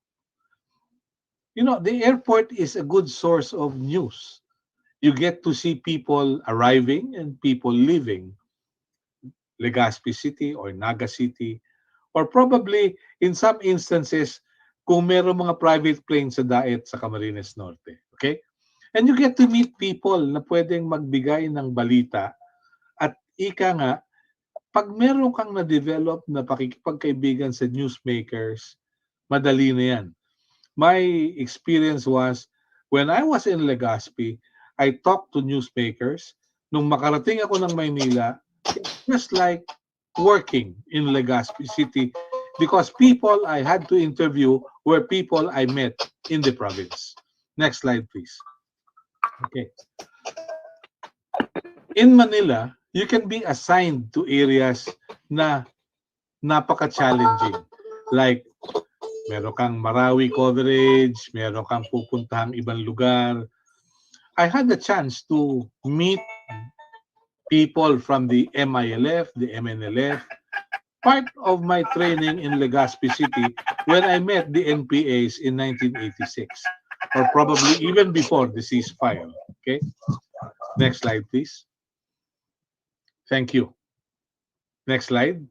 You know, the airport is a good source of news. You get to see people arriving and people leaving Legazpi City or Naga City, or probably in some instances, kung meron mga private planes sa Daet sa Camarines Norte. Okay? And you get to meet people na pwedeng magbigay ng balita. At ika nga, pag meron kang na-develop na pakikipagkaibigan sa newsmakers, madali na yan. My experience was, when I was in Legazpi, I talked to newsmakers. Nung makarating ako ng Maynila, just like working in Legazpi City because people I had to interview were people I met in the province. Next slide, please. Okay. In Manila, you can be assigned to areas na napaka-challenging. Like, meron kang Marawi coverage, meron kang pupuntahang ibang lugar. I had the chance to meet people from the MILF, the MNLF, part of my training in Legazpi City when I met the NPAs in 1986, or probably even before the ceasefire. Okay? Next slide, please. Thank you. Next slide.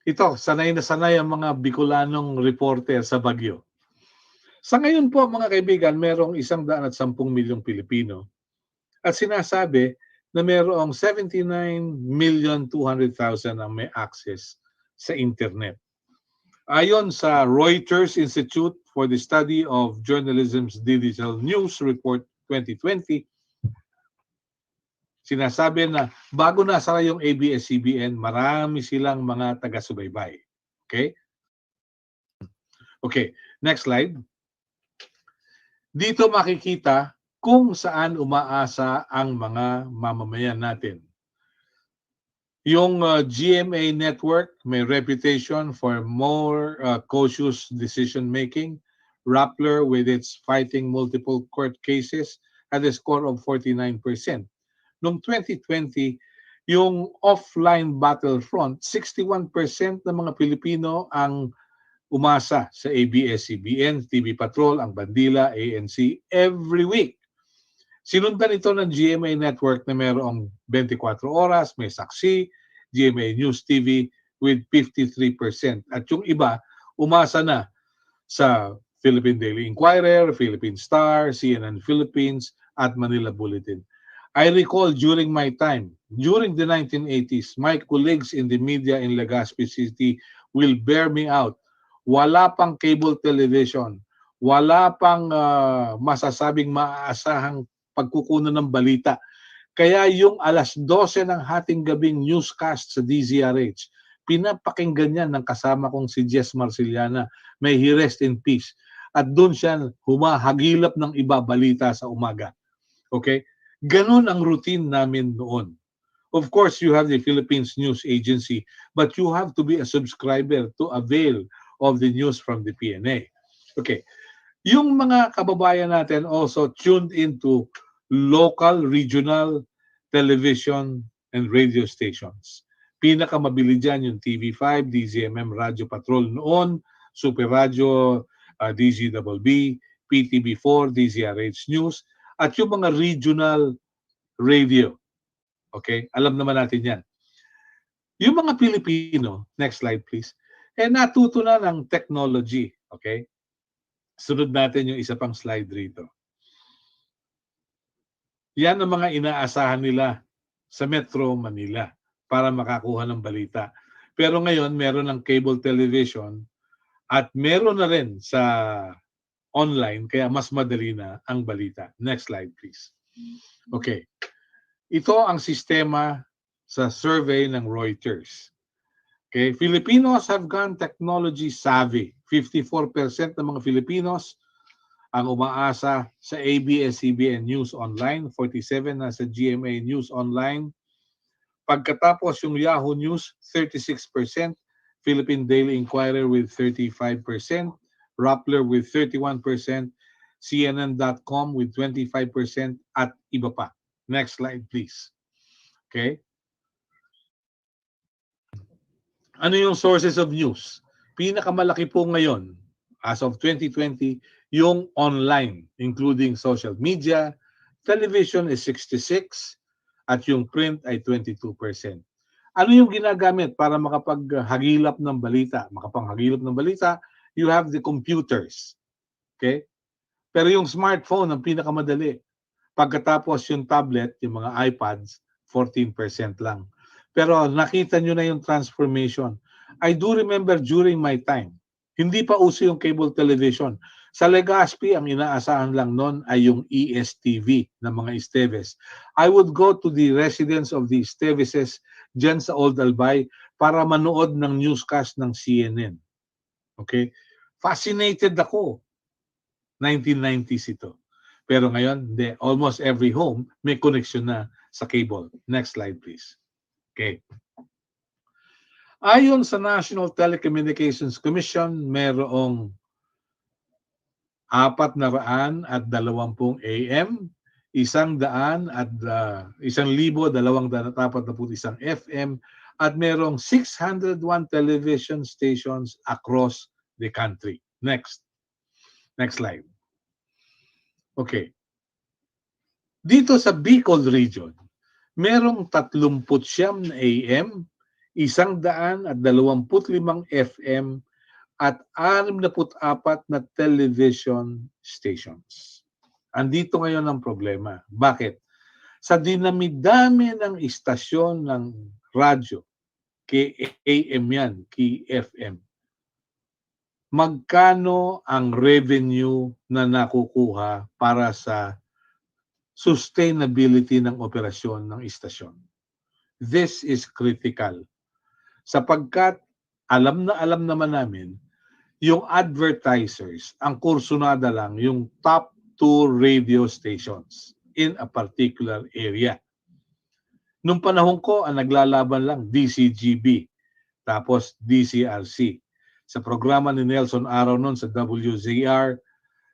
Ito, sanay na sanay ang mga Bicolanong reporter sa Bagyo. Sa ngayon po, mga kaibigan, merong 110 milyong Pilipino at sinasabi na merong 79,200,000 ang may access sa internet. Ayon sa Reuters Institute for the Study of Journalism's Digital News Report 2020, sinasabi na bago nasara yung ABS-CBN, marami silang mga taga-subaybay. Okay? Okay, next slide. Dito makikita kung saan umaasa ang mga mamamayan natin. Yung GMA network may reputation for more cautious decision-making. Rappler, with its fighting multiple court cases, had a score of 49%. Noong 2020, yung offline battlefront, 61% ng mga Pilipino ang umasa sa ABS-CBN, TV Patrol, ang Bandila, ANC, every week. Sinundan ito ng GMA Network na mayroong 24 oras, may saksi, GMA News TV with 53%. At yung iba, umasa na sa Philippine Daily Inquirer, Philippine Star, CNN Philippines, at Manila Bulletin. I recall during my time, during the 1980s, my colleagues in the media in Legazpi City will bear me out. Wala pang cable television, wala pang masasabing maaasahang pagkukunan ng balita. Kaya yung alas 12 ng hating gabing newscast sa DZRH, pinapakinggan niya ng kasama kong si Jess Marciliana. May he rest in peace. At doon siya humahagilap ng iba balita sa umaga. Okay? Ganun ang routine namin noon. Of course, you have the Philippines News Agency, but you have to be a subscriber to avail of the news from the PNA. Okay. Yung mga kababayan natin also tuned into local, regional television and radio stations. Pinakamabili dyan yung TV5, DZMM Radio Patrol noon, Super Radio, DZBB, PTB4, DZRH News, at yung mga regional radio. Okay? Alam naman natin yan. Yung mga Pilipino, next slide please, natuto na ng technology. Okay? Sunod natin yung isa pang slide rito. Yan ang mga inaasahan nila sa Metro Manila para makakuha ng balita. Pero ngayon, meron ng cable television at meron na rin sa online, kaya mas madali na ang balita. Next slide, please. Okay. Ito ang sistema sa survey ng Reuters. Okay, Filipinos have gone technology savvy. 54% ng mga Filipinos ang umaasa sa ABS-CBN News Online, 47% na sa GMA News Online. Pagkatapos yung Yahoo News, 36%, Philippine Daily Inquirer with 35%, Rappler with 31%, CNN.com with 25%, at iba pa. Next slide, please. Okay? Ano yung sources of news? Pinakamalaki po ngayon, as of 2020, yung online, including social media, television is 66%, at yung print ay 22%. Ano yung ginagamit para makapaghagilap ng balita? Makapanghagilap ng balita, you have the computers. Okay? Pero yung smartphone ang pinakamadali. Pagkatapos yung tablet, yung mga iPads, 14% lang. Pero nakita nyo na yung transformation. I do remember during my time, hindi pa uso yung cable television. Sa Legazpi, ang inaasahan lang noon ay yung ESTV ng mga Esteves. I would go to the residence of the Esteveses dyan sa Old Albay para manood ng newscast ng CNN. Okay? Fascinated ako. 1990s ito. Pero ngayon, almost every home may connection na sa cable. Next slide, please. Okay. Ayon sa National Telecommunications Commission, merong 420 AM, 1,241 FM, at merong 601 television stations across the country. Next. Next slide. Okay. Dito sa Bicol region, merong 39 na AM, 125 FM, at 64 na television stations. Andito ngayon ang problema. Bakit? Sa dinami-dami ng istasyon ng radyo, KAM yan, KFM, magkano ang revenue na nakukuha para sa sustainability ng operasyon ng istasyon? This is critical. Sapagkat alam naman namin, yung advertisers, ang kursunada lang, yung top 2 radio stations in a particular area. Nung panahon ko, ang naglalaban lang, DCGB, tapos DCRC. Sa programa ni Nelson Araw noon sa WZR,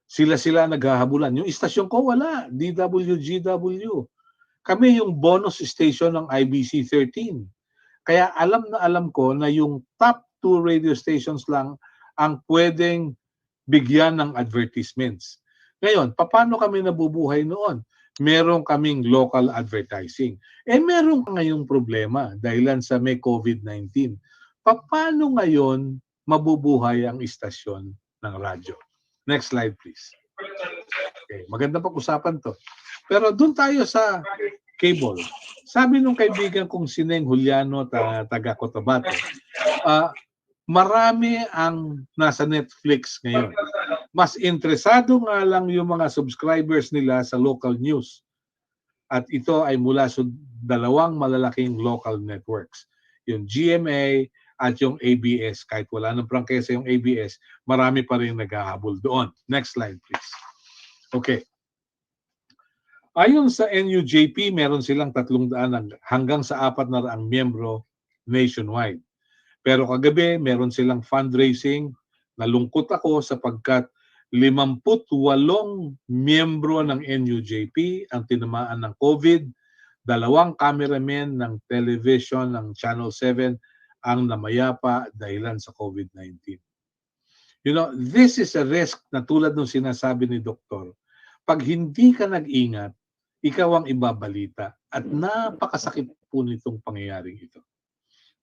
sila naghahabulan. Yung istasyon ko, wala. DWGW. Kami yung bonus station ng IBC 13. Kaya alam ko na yung top 2 radio stations lang ang pwedeng bigyan ng advertisements. Ngayon, paano kami nabubuhay noon? Meron kaming local advertising. Meron ngayong problema dahilan sa may COVID-19. Paano ngayon mabubuhay ang istasyon ng radyo? Next slide, please. Okay, maganda pag-usapan to. Pero doon tayo sa cable. Sabi nung kaibigan kong si Neng Juliano, taga Cotabato, marami ang nasa Netflix ngayon. Mas interesado nga lang yung mga subscribers nila sa local news. At ito ay mula sa dalawang malalaking local networks. Yung GMA at yung ABS. Kahit wala ng prangkesa yung ABS, marami pa rin naghahabol doon. Next slide, please. Okay. Ayon sa NUJP, meron silang 300 hanggang sa 400 miyembro nationwide. Pero kagabi, meron silang fundraising. Nalungkot ako sapagkat 58 miyembro ng NUJP ang tinamaan ng COVID, 2 cameramen ng television ng Channel 7 ang namayapa dahilan sa COVID-19. You know, this is a risk na tulad ng sinasabi ni Doktor. Pag hindi ka nag-ingat, ikaw ang ibabalita. At napakasakit po nitong pangyayaring ito.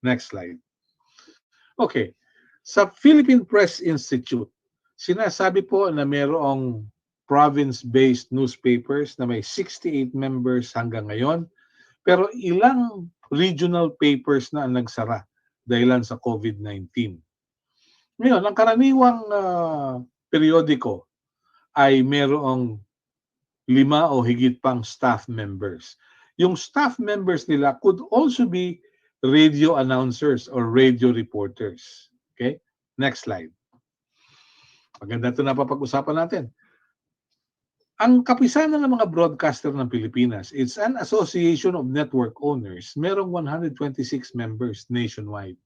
Next slide. Okay. Sa Philippine Press Institute, sinasabi po na mayroong province-based newspapers na may 68 members hanggang ngayon, pero ilang regional papers na ang nagsara dahilan sa COVID-19. Ngayon, ang karaniwang periodiko ay mayroong 5 o higit pang staff members. Yung staff members nila could also be radio announcers or radio reporters. Okay? Next slide. Maganda ito na papag-usapan natin. Ang kapisanan ng mga broadcaster ng Pilipinas, it's an association of network owners. Merong 126 members nationwide.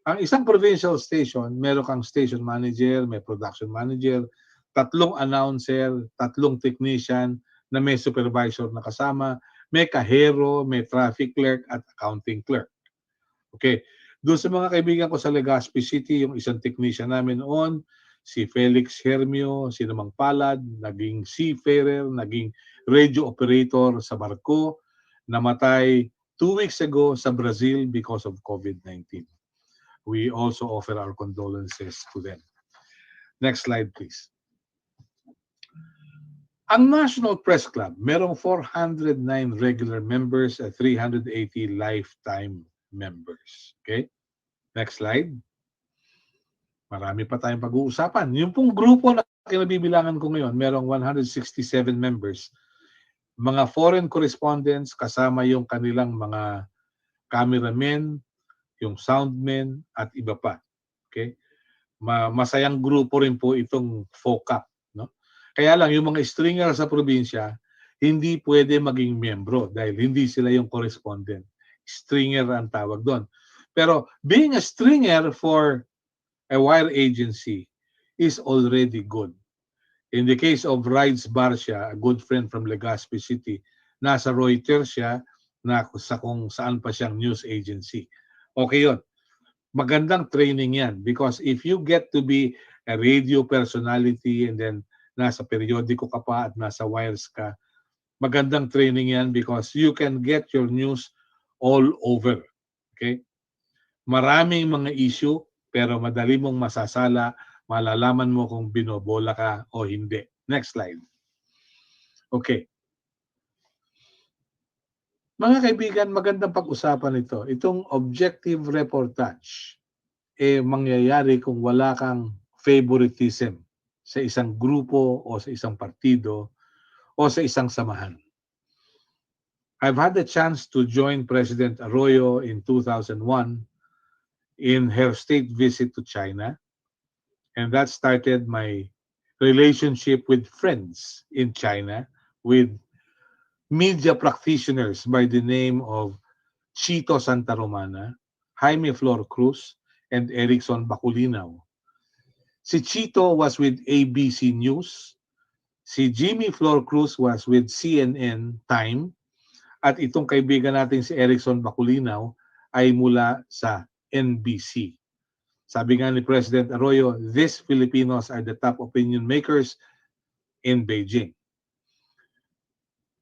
Ang isang provincial station, meron kang station manager, may production manager, 3 announcer, 3 technician na may supervisor na kasama, may kahero, may traffic clerk at accounting clerk. Okay. Doon sa mga kaibigan ko sa Legazpi City, yung isang technician namin noon, si Felix Hermio, si Namang Palad, naging seafarer, naging radio operator sa barko, namatay 2 weeks ago sa Brazil because of COVID-19. We also offer our condolences to them. Next slide, please. Ang National Press Club, merong 409 regular members at 380 lifetime members. Okay? Next slide. Marami pa tayong pag-uusapan. Yung pong grupo na kinabibilangan ko ngayon, merong 167 members. Mga foreign correspondents kasama yung kanilang mga cameramen, yung soundmen at iba pa. Okay? Masayang grupo rin po itong FOCAP. No? Kaya lang, yung mga stringer sa probinsya, hindi pwede maging miyembro dahil hindi sila yung correspondent. Stringer ang tawag doon. Pero being a stringer for a wire agency is already good. In the case of Rides Barcia, a good friend from Legazpi City, nasa Reuters siya na sa kung saan pa siyang news agency. Okay yun. Magandang training yan because if you get to be a radio personality and then nasa periodiko ka pa at nasa wires ka, magandang training yan because you can get your news all over. Okay? Maraming mga issue pero madali mong masasala, malalaman mo kung binobola ka o hindi. Next slide. Okay. Mga kaibigan, magandang pag-usapan ito. Itong objective reportage, mangyayari kung wala kang favoritism sa isang grupo o sa isang partido o sa isang samahan. I've had the chance to join President Arroyo in 2001 in her state visit to China, and that started my relationship with friends in China, with media practitioners by the name of Chito Santa Romana, Jaime Flor Cruz, and Erickson Baculinaw. Si Chito was with ABC News, si Jimmy Flor Cruz was with CNN Time, at itong kaibigan natin si Erickson Baculinaw ay mula sa NBC. Sabi nga ni President Arroyo, these Filipinos are the top opinion makers in Beijing.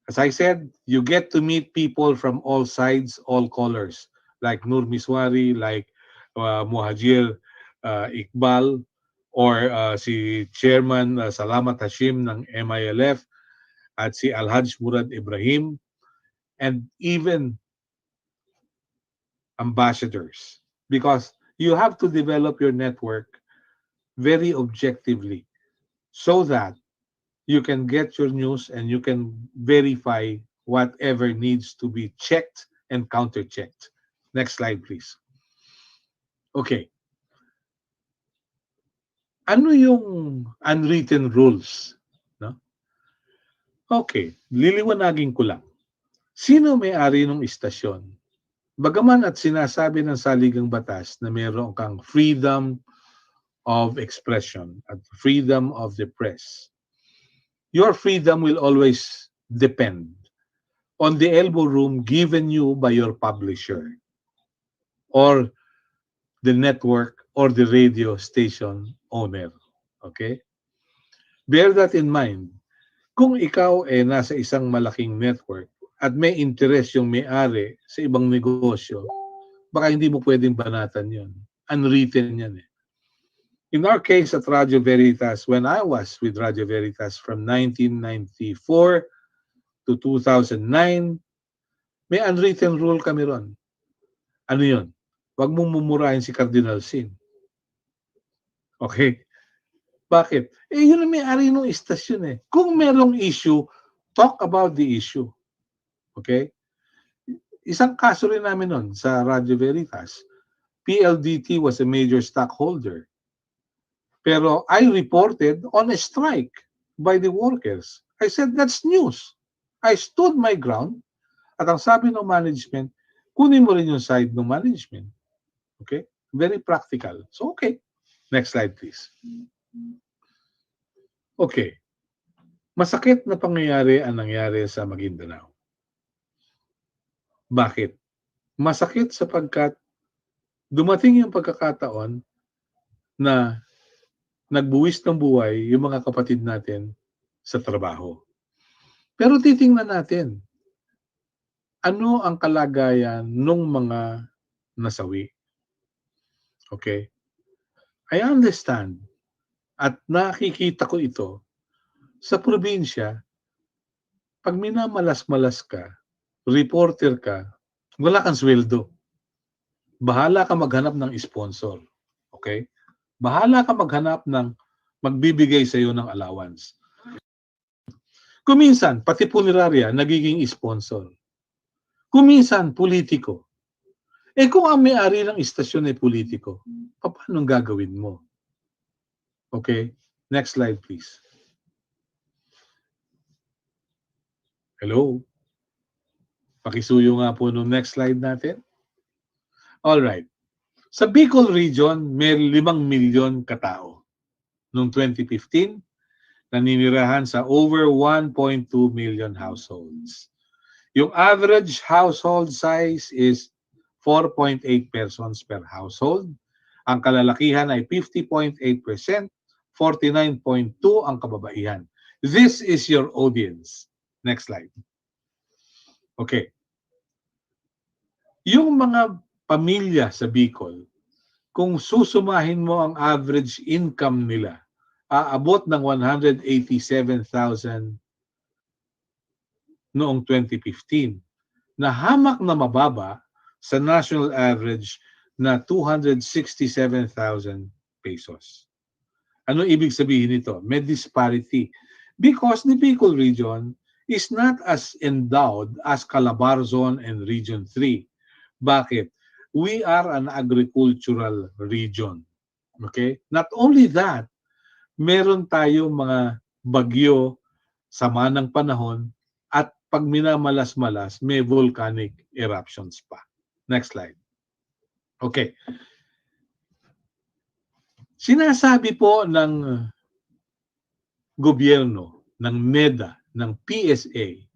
As I said, you get to meet people from all sides, all colors, like Nur Miswari, like Muhajir Iqbal, or si Chairman Salamat Hashim ng MILF, at si Alhaj Murad Ibrahim, and even ambassadors. Because you have to develop your network very objectively so that you can get your news and you can verify whatever needs to be checked and counter-checked. Next slide, please. Okay. Ano yung unwritten rules? No? Okay, liliwanagin ko lang. Sino may-ari ng istasyon? Bagaman at sinasabi ng saligang batas na meron kang freedom of expression at freedom of the press, your freedom will always depend on the elbow room given you by your publisher or the network or the radio station owner. Okay? Bear that in mind. Kung ikaw nasa isang malaking network at may interest yung may-ari sa ibang negosyo, baka hindi mo pwedeng banatan yun. Unwritten yan eh. In our case at Radio Veritas, when I was with Radio Veritas from 1994 to 2009, may unwritten rule kami ron. Ano yun? Huwag mong mumurahin si Cardinal Sin. Okay? Bakit? Yun ang may-ari ng istasyon eh. Kung merong issue, talk about the issue. Okay? Isang kaso rin namin nun sa Radio Veritas. PLDT was a major stockholder. Pero I reported on a strike by the workers. I said, that's news. I stood my ground at ang sabi ng management, kunin mo rin yung side ng management. Okay? Very practical. So, okay. Next slide, please. Okay. Masakit na pangyayari ang nangyari sa Maguindanao. Bakit? Masakit sapagkat dumating yung pagkakataon na nagbuwis ng buhay yung mga kapatid natin sa trabaho. Pero titingnan natin, ano ang kalagayan ng mga nasawi? Okay? I understand at nakikita ko ito sa probinsya, pag minamalas-malas ka, reporter ka, wala kang sweldo. Bahala ka maghanap ng sponsor. Okay? Bahala ka maghanap ng magbibigay sa iyo ng allowance. Kuminsan, pati punerarya, nagiging sponsor. Kuminsan, politiko. Kung ang may-ari ng istasyon ay politiko, paano gagawin mo? Okay? Next slide, please. Hello? Pakisuyo nga po nung next slide natin. Alright. Sa Bicol region, may 5 milyon katao. Noong 2015, naninirahan sa over 1.2 million households. Yung average household size is 4.8 persons per household. Ang kalalakihan ay 50.8%, 49.2% ang kababaihan. This is your audience. Next slide. Okay. Yung mga pamilya sa Bicol, kung susumahin mo ang average income nila, aabot ng 187,000 noong 2015, na hamak na mababa sa national average na 267,000 pesos. Ano ibig sabihin nito? May disparity. Because the Bicol region is not as endowed as Calabarzon and Region 3. Bakit? We are an agricultural region. Okay? Not only that, meron tayong mga bagyo, sama ng panahon, at pag minamalas-malas, may volcanic eruptions pa. Next slide. Okay. Sinasabi po ng gobyerno, ng NEDA, ng PSA,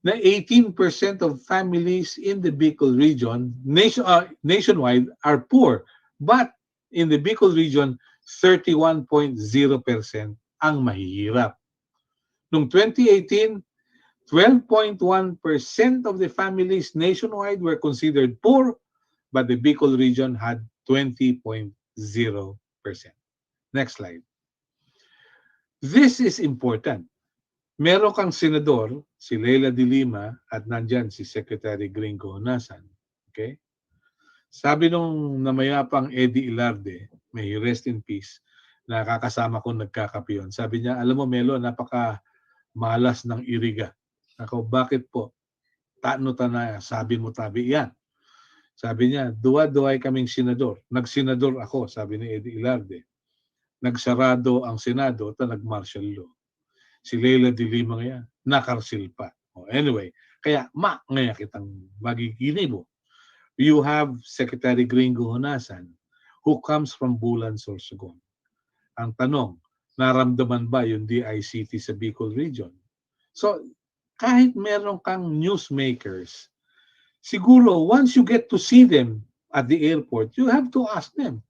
na 18% of families in the Bicol region nationwide are poor, but in the Bicol region, 31.0% ang mahihirap. Noong 2018, 12.1% of the families nationwide were considered poor, but the Bicol region had 20.0%. Next slide. This is important. Meron kang senador, si Leila de Lima, at nandyan si Secretary Gringo Honasan. Okay? Sabi nung namayapang Eddie Ilarde, may rest in peace, nakakasama ko nagkakape yun. Sabi niya, alam mo Mello, napaka malas ng iriga. Ako, bakit po? Tano tanaya, sabi mo tabi yan. Sabi niya, duwa-duway kaming senador. Nagsenador ako, sabi ni Eddie Ilarde. Nagsarado ang Senado, nag-martial law. Si Leila de Lima ngayon, nakarsil pa. Anyway, kaya ngayon kitang magiginibo. You have Secretary Gringo Honasan who comes from Bulan, Sorsogon. Ang tanong, naramdaman ba yung DICT sa Bicol region? So, kahit meron kang newsmakers, siguro once you get to see them at the airport, you have to ask them,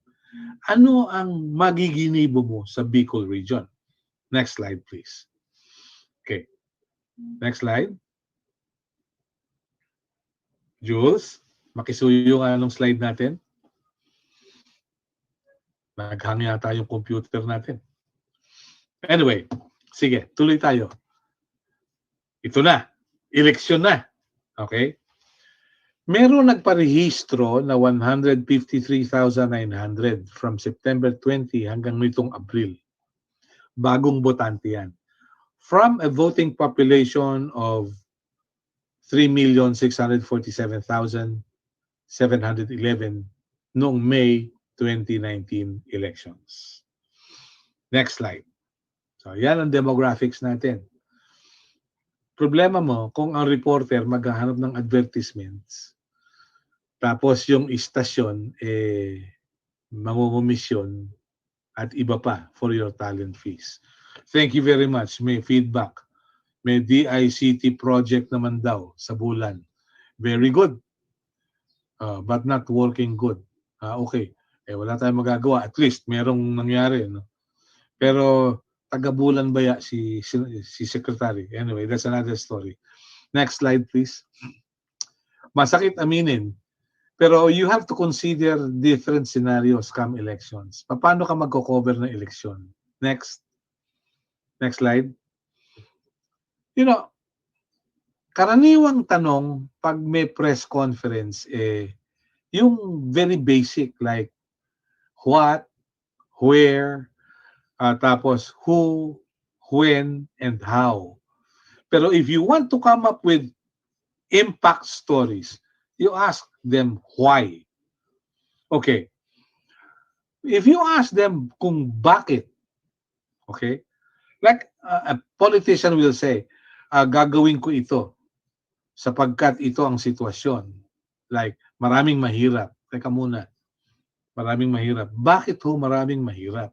ano ang magiginibo mo sa Bicol region? Next slide, please. Okay. Next slide. Jules, makisuyo nga anong slide natin. Naghang yata yung computer natin. Anyway, sige, tuloy tayo. Ito na. Eleksyon na. Okay? Meron nagparehistro na 153,900 from September 20 hanggang nitong Abril. Bagong botante yan. From a voting population of 3,647,711 noong May 2019 elections. Next slide. So, yan ang demographics natin. Problema mo, kung ang reporter maghahanap ng advertisements, tapos yung istasyon, mangungumisyon at iba pa for your talent fees. Thank you very much. May feedback. May DICT project naman daw sa Bulan. Very good. But not working good. Okay. Wala tayong magagawa. At least, merong nangyari. No? Pero, taga-Bulan ba si Secretary? Anyway, that's another story. Next slide, please. Masakit aminin. Pero you have to consider different scenarios come elections. Paano ka magko-cover ng eleksyon? Next. Next slide. You know, karaniwang tanong pag may press conference, yung very basic like what, where, tapos who, when, and how. Pero if you want to come up with impact stories, you ask them why. Okay. If you ask them kung bakit, okay, like a politician will say, gagawin ko ito sapagkat ito ang sitwasyon. Like, maraming mahirap. Teka muna. Maraming mahirap. Bakit ho maraming mahirap?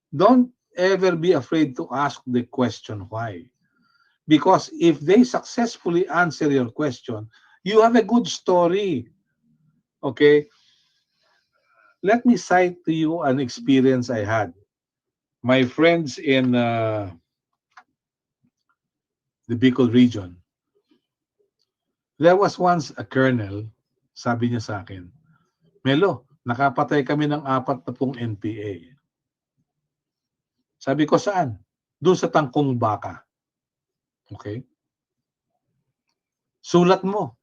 Don't ever be afraid to ask the question why. Because if they successfully answer your question, you have a good story. Okay? Let me cite to you an experience I had. My friends in the Bicol region, there was once a colonel, sabi niya sa akin, Mello, nakapatay kami ng 40 NPA. Sabi ko, saan? Doon sa Tangkong Baka. Okay? Sulat mo.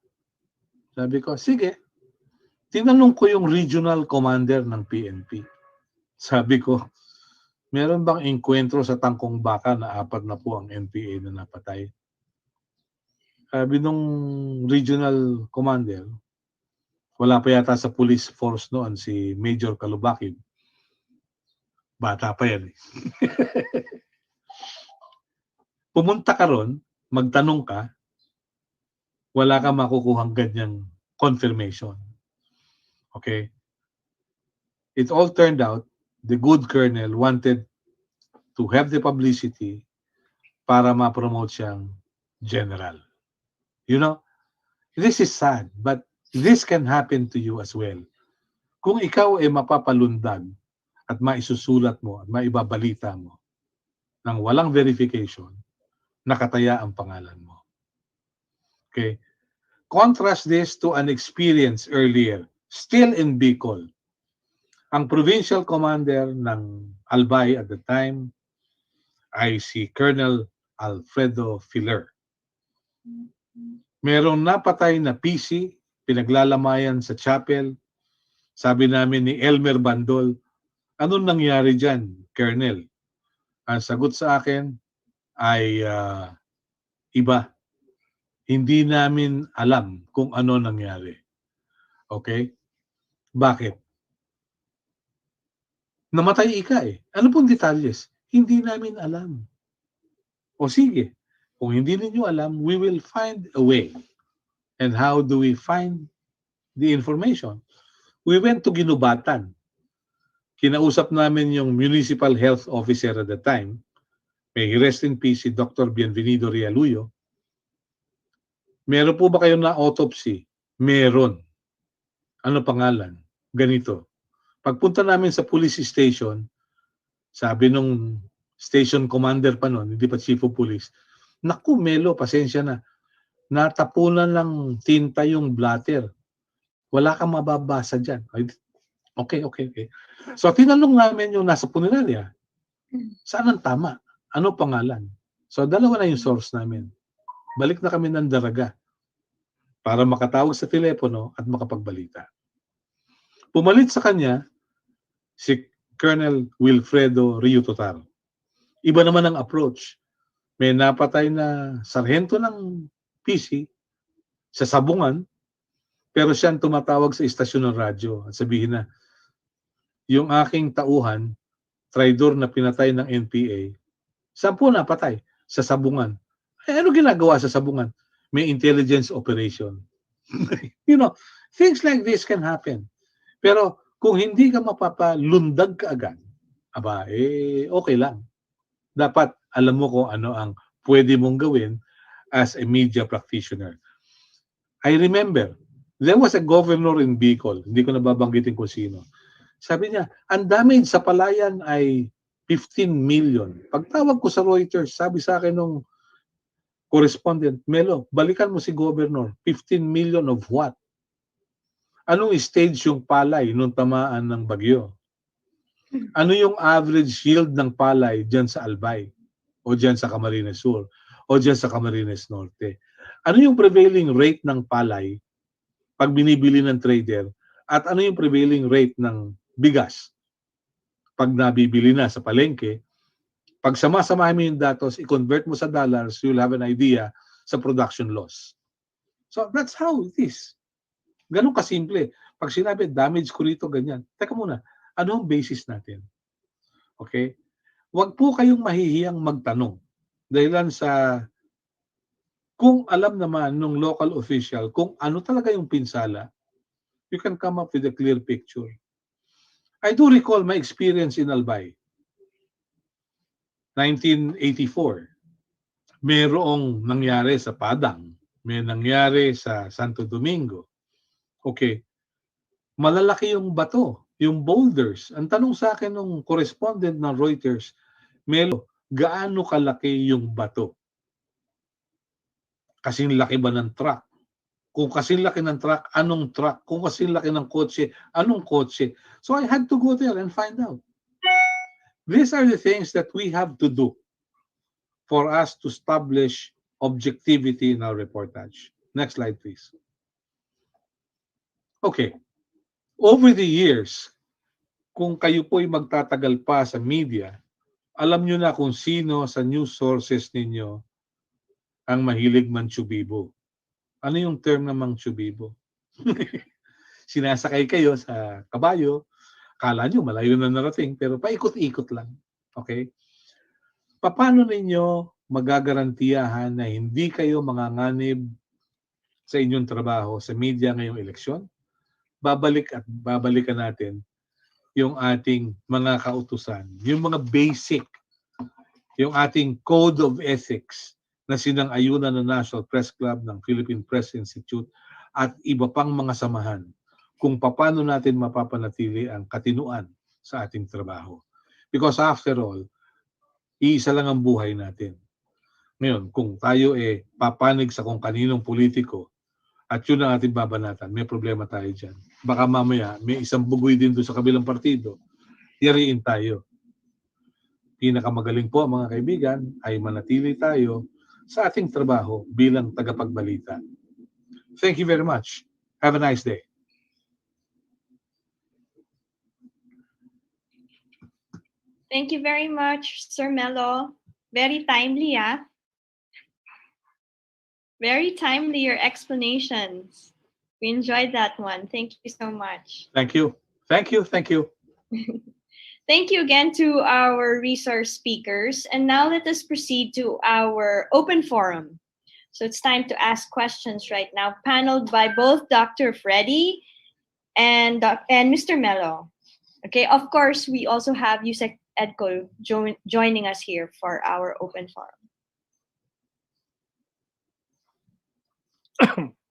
Sabi ko, sige. Tinanong ko yung regional commander ng PNP. Sabi ko, meron bang enkwentro sa Tangkong Baka na 40 ang NPA na napatay? Sabi nung regional commander, wala pa yata sa police force noon si Major Kalubakib. Bata pa yan. Pumunta ka ron, magtanong ka, wala ka makukuhang ganyang confirmation. Okay? It all turned out, the good colonel wanted to have the publicity para ma-promote siyang general. You know, this is sad, but this can happen to you as well. Kung ikaw ay mapapalundag at maisusulat mo at maibabalita mo ng walang verification, nakataya ang pangalan mo. Okay? Contrast this to an experience earlier, still in Bicol. Ang provincial commander ng Albay at the time ay si Colonel Alfredo Filler. Merong napatay na PC, pinaglalamayan sa chapel. Sabi namin ni Elmer Bandol, anong nangyari dyan, Colonel? Ang sagot sa akin ay iba. Hindi namin alam kung ano nangyari. Okay? Bakit? Namatay ika eh. Ano pong detalles? Hindi namin alam. O sige, kung hindi ninyo alam, we will find a way. And how do we find the information? We went to Ginubatan. Kinausap namin yung municipal health officer at the time. May rest in peace si Dr. Bienvenido Rialuyo. Meron po ba kayo na autopsy? Meron. Ano pangalan? Ganito. Pagpunta namin sa police station, sabi nung station commander pa noon, hindi pa chief of police, naku, Mello, pasensya na. Natapunan ng tinta yung blatter. Wala kang mababasa dyan. Okay. So, tinanong namin yung nasa puniralia, saan ang tama? Ano pangalan? So, dalawa na yung source namin. Balik na kami ng Daraga para makatawag sa telepono at makapagbalita. Pumalit sa kanya si Colonel Wilfredo Rio Total. Iba naman ang approach. May napatay na sarhento ng PC sa sabungan, pero siya ang tumatawag sa istasyon ng radyo at sabihin na, yung aking tauhan, traidor na pinatay ng NPA, 10 napatay sa sabungan. Eh, ano ginagawa sa sabungan? May intelligence operation. You know, things like this can happen. Pero kung hindi ka mapapalundag kaagad, okay lang. Dapat alam mo kung ano ang pwede mong gawin as a media practitioner. I remember, there was a governor in Bicol, hindi ko nababanggitin kung sino. Sabi niya, ang damage sa palayan ay 15 million. Pagtawag ko sa Reuters, sabi sa akin nung correspondent, Mello, balikan mo si governor, 15 million of what? Anong stage yung palay nung tamaan ng bagyo? Ano yung average yield ng palay dyan sa Albay? O dyan sa Camarines Sur? O dyan sa Camarines Norte? Ano yung prevailing rate ng palay pag binibili ng trader? At ano yung prevailing rate ng bigas pag nabibili na sa palengke? Pag sama-samahin mo yung datos, i-convert mo sa dollars, you'll have an idea sa production loss. So that's how it is. Ganun kasimple. Pag sinabi, damage ko rito, ganyan. Teka muna, ano ang basis natin? Okay? Huwag po kayong mahihiyang magtanong. Dahilan sa, kung alam naman ng local official, kung ano talaga yung pinsala, you can come up with a clear picture. I do recall my experience in Albay. 1984. Mayroong nangyari sa Padang. May nangyari sa Santo Domingo. Okay. Malalaki yung bato, yung boulders. Ang tanong sa akin ng correspondent ng Reuters, Mello, gaano kalaki yung bato? Kasing laki ba ng truck? Kung kasing laki ng truck, anong truck? Kung kasing laki ng kotse, anong kotse? So I had to go there and find out. These are the things that we have to do for us to establish objectivity in our reportage. Next slide, please. Okay. Over the years, kung kayo po'y magtatagal pa sa media, alam nyo na kung sino sa news sources ninyo ang mahilig mangtsubibo. Ano yung term ng mangtsubibo? Sinasakay kayo sa kabayo, kala nyo malayo na narating, pero paikot-ikot lang. Okay? Paano ninyo magagarantiyahan na hindi kayo manganganib sa inyong trabaho sa media ngayong eleksyon? Babalikan natin yung ating mga kautusan, yung mga basic, yung ating code of ethics na sinang-ayunan ng National Press Club, ng Philippine Press Institute, at iba pang mga samahan kung paano natin mapapanatili ang katinuan sa ating trabaho. Because after all, iisa lang ang buhay natin. Ngayon, kung tayo papanig sa kung kaninong politiko at yun ang ating babanatan, may problema tayo dyan. Baka mamaya may isang bugoy din doon sa kabilang partido, yariin tayo. Pinakamagaling po mga kaibigan ay manatili tayo sa ating trabaho bilang tagapagbalita. Thank you very much. Have a nice day. Thank you very much, Sir Mello. Very timely, ah. Very timely, your explanations. We enjoyed that one. Thank you so much. Thank you. Thank you. Thank you. Thank you again to our resource speakers. And now let us proceed to our open forum. So it's time to ask questions right now, paneled by both Dr. Freddy and Mr. Mello. Okay, of course, we also have Yusek Edco joining us here for our open forum.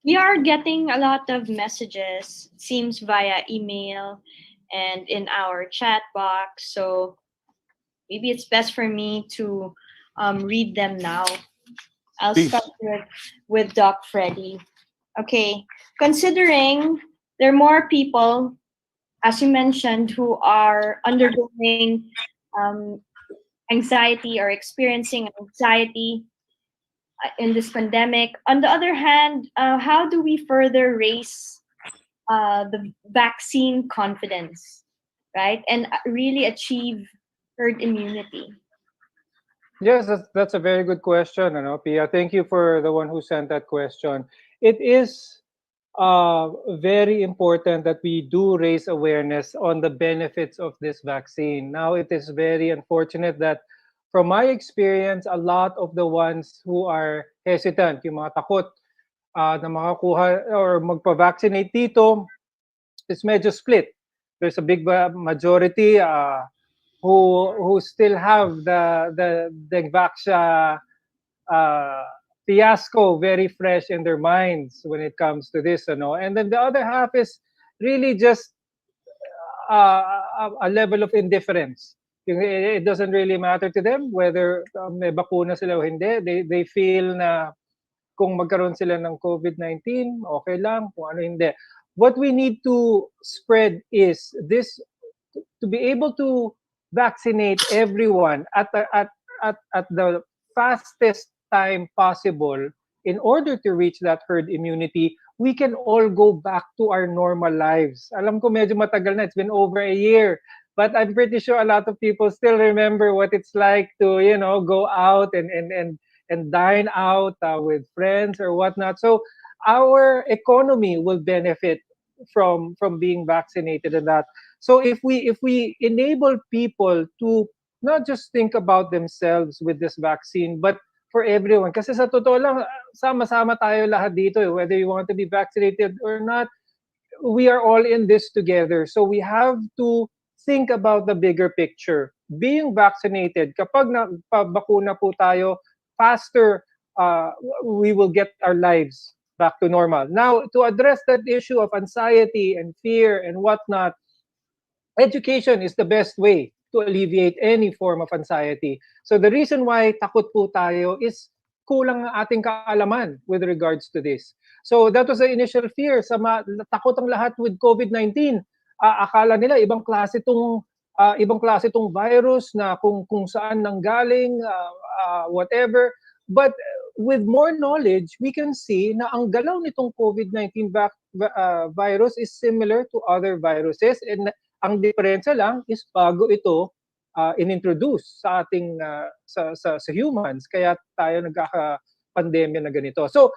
We are getting a lot of messages, it seems via email and in our chat box. So maybe it's best for me to read them now. I'll Please. start with Doc Freddy. Okay, considering there are more people, as you mentioned, who are undergoing um, anxiety or experiencing anxiety in this pandemic. On the other hand, how do we further raise the vaccine confidence, right? And really achieve herd immunity? Yes, that's a very good question, Pia. Thank you for the one who sent that question. It is very important that we do raise awareness on the benefits of this vaccine. Now, it is very unfortunate that, from my experience, a lot of the ones who are hesitant, yung mga takot na makakuha or magpa-vaccinate dito, is medyo split. There's a big majority who still have the Vaxia fiasco very fresh in their minds when it comes to this, and then the other half is really just a level of indifference. It doesn't really matter to them whether may bakuna sila o hindi. They feel na kung magkaroon sila ng COVID-19, okay lang, kung ano hindi. What we need to spread is this, to be able to vaccinate everyone at the fastest time possible in order to reach that herd immunity. We can all go back to our normal lives. Alam ko medyo matagal na, it's been over a year, but I'm pretty sure a lot of people still remember what it's like to, go out and dine out with friends or whatnot. So our economy will benefit from being vaccinated and that. So if we enable people to not just think about themselves with this vaccine, but for everyone. Kasi sa totoo lang, sama-sama tayo lahat dito. Whether you want to be vaccinated or not, we are all in this together. So we have to think about the bigger picture. Being vaccinated, kapag bakuna po tayo, faster we will get our lives back to normal. Now, to address that issue of anxiety and fear and whatnot, education is the best way to alleviate any form of anxiety. So the reason why takot po tayo is kulang ang ating kaalaman with regards to this. So that was the initial fear. Takot ang lahat with COVID-19. Akala nila ibang klase tong virus na kung saan nanggaling, whatever. But with more knowledge, we can see na ang galaw nitong COVID-19 virus is similar to other viruses, and ang diferensya lang is bago ito inintroduce sa ating sa humans, kaya tayo nagkaka-pandemya na ganito. So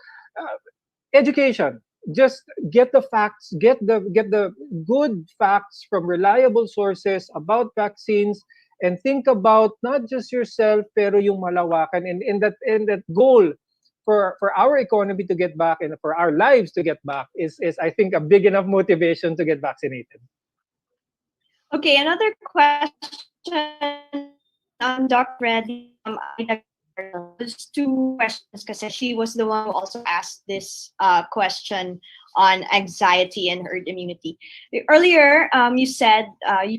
education, just get the facts, get the good facts from reliable sources about vaccines, and think about not just yourself pero yung malawakan, and that goal for our economy to get back and for our lives to get back is I think a big enough motivation to get vaccinated. Okay, another question, Dr. Reddy, there's two questions because she was the one who also asked this question on anxiety and herd immunity. Earlier, you said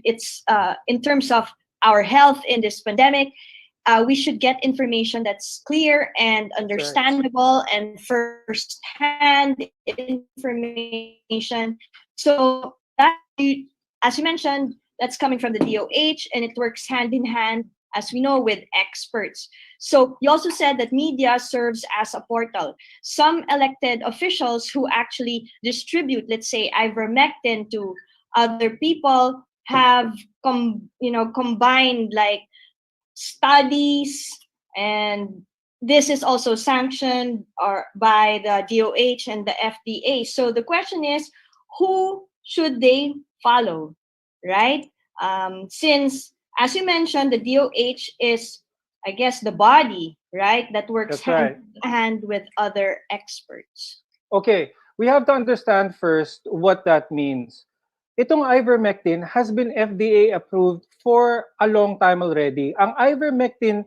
it's in terms of our health in this pandemic, we should get information that's clear and understandable and first-hand information. So that, as you mentioned, that's coming from the DOH, and it works hand in hand, as we know, with experts. So you also said that media serves as a portal. Some elected officials who actually distribute, let's say, ivermectin to other people have combined like studies and this is also sanctioned by the DOH and the FDA. So the question is, who should they follow, right? Since, as you mentioned, the DOH is, I guess, the body, right, that works That's right. hand in hand with other experts. Okay, we have to understand first what that means. Itong ivermectin has been FDA approved for a long time already. Ang ivermectin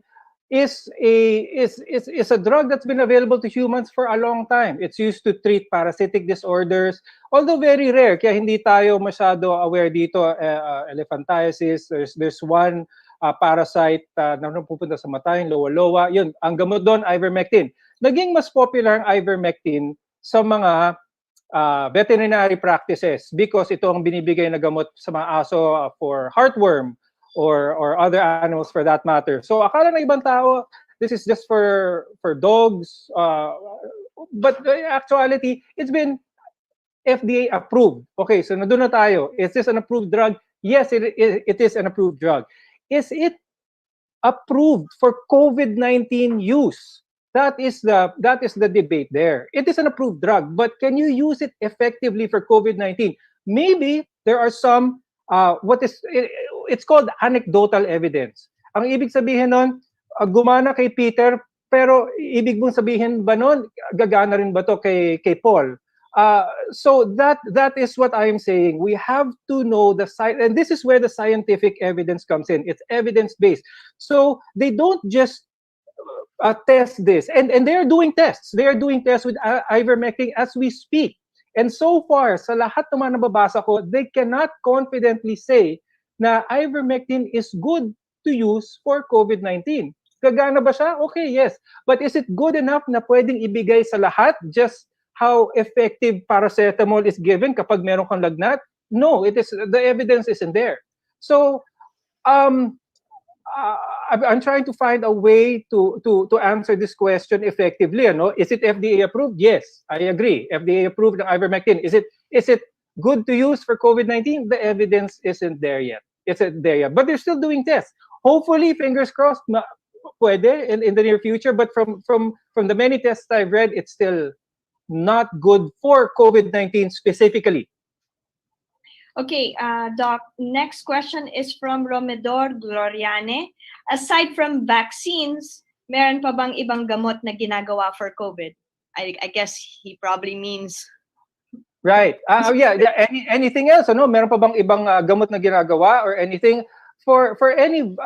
is a drug that's been available to humans for a long time. It's used to treat parasitic disorders, although very rare, kaya hindi tayo masyado aware dito. Elephantiasis, there's one parasite na pupunta sa mata, yung lowa-lowa. Yun, ang gamot doon, ivermectin. Naging mas popular ang ivermectin sa mga veterinary practices because ito ang binibigay na gamot sa mga aso for heartworm or other animals for that matter. So akala ng ibang tao, this is just for dogs, but in actuality, it's been FDA approved. Okay, so nandun na tayo. Is this an approved drug? Yes, it is an approved drug. Is it approved for COVID-19 use? That is the debate there. It is an approved drug, but can you use it effectively for COVID-19? Maybe there are some it's called anecdotal evidence. Ang ibig sabihin nun, gumana kay Peter, pero ibig mong sabihin ba nun, gagana rin ba to kay Paul? So that is what I am saying. We have to know the science, and this is where the scientific evidence comes in. It's evidence-based. So they don't just test this, and they are doing tests. They are doing tests with ivermectin as we speak. And so far, sa lahat ng mga nababasa ko, they cannot confidently say na ivermectin is good to use for COVID-19. Gagana ba siya? Okay, yes. But is it good enough na pwedeng ibigay sa lahat just how effective paracetamol is given kapag meron kang lagnat? No, the evidence isn't there. So, I'm trying to find a way to answer this question effectively. Ano? Is it FDA approved? Yes, I agree. FDA approved ng ivermectin. Is it good to use for COVID-19? The evidence isn't there yet. But they're still doing tests. Hopefully, fingers crossed, pwede in the near future. But from the many tests I've read, it's still not good for COVID-19 specifically. Okay, Doc, next question is from Romedor Gloriane. Aside from vaccines, meron pa bang ibang gamot na ginagawa for COVID? I guess he probably means... Right. Yeah. Anything else? Ano? Meron pa bang ibang gamot na ginagawa or anything? For any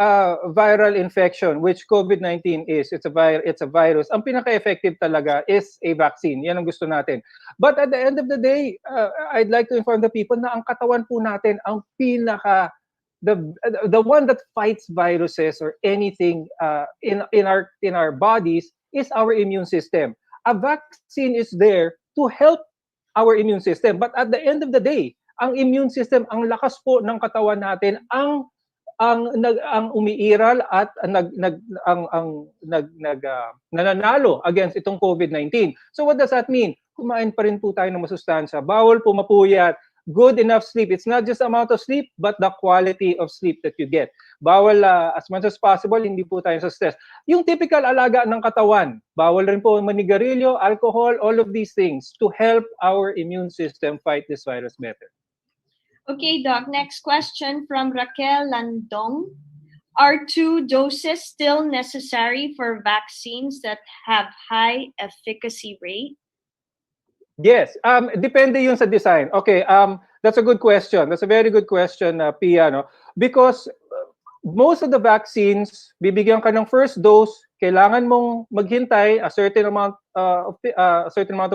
viral infection, which COVID-19 is, it's a virus, ang pinaka-effective talaga is a vaccine. Yan ang gusto natin. But at the end of the day, I'd like to inform the people na ang katawan po natin, ang the one that fights viruses or anything in our bodies is our immune system. A vaccine is there to help our immune system. But at the end of the day, ang immune system, ang lakas po ng katawan natin, ang umiiral at nananalo against itong COVID-19. So what does that mean? Kumain pa rin po tayo ng masustansya. Bawal po mapuyat. Good enough sleep. It's not just the amount of sleep, but the quality of sleep that you get. Bawal as much as possible, hindi po tayo sa stress. Yung typical alaga ng katawan, bawal rin po manigarilyo, alcohol, all of these things to help our immune system fight this virus better. Okay, Doc, next question from Raquel Landong. Are 2 doses still necessary for vaccines that have high efficacy rate? Yes, depende yun sa design. Okay, that's a good question. That's a very good question, Pia, no? Because most of the vaccines, bibigyan ka ng first dose, kailangan mong maghintay a certain amount of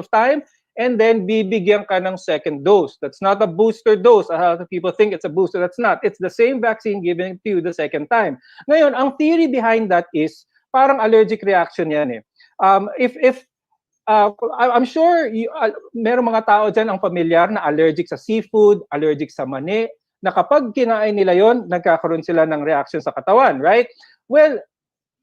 time, and then bibigyan ka ng second dose. That's not a booster dose. A lot of people think it's a booster. That's not. It's the same vaccine given to you the second time. Ngayon, ang theory behind that is parang allergic reaction yan eh. I'm sure merong mga tao dyan ang pamilyar na allergic sa seafood, allergic sa mani, na kapag kinain nila yon, nagkakaroon sila ng reaction sa katawan, right? Well,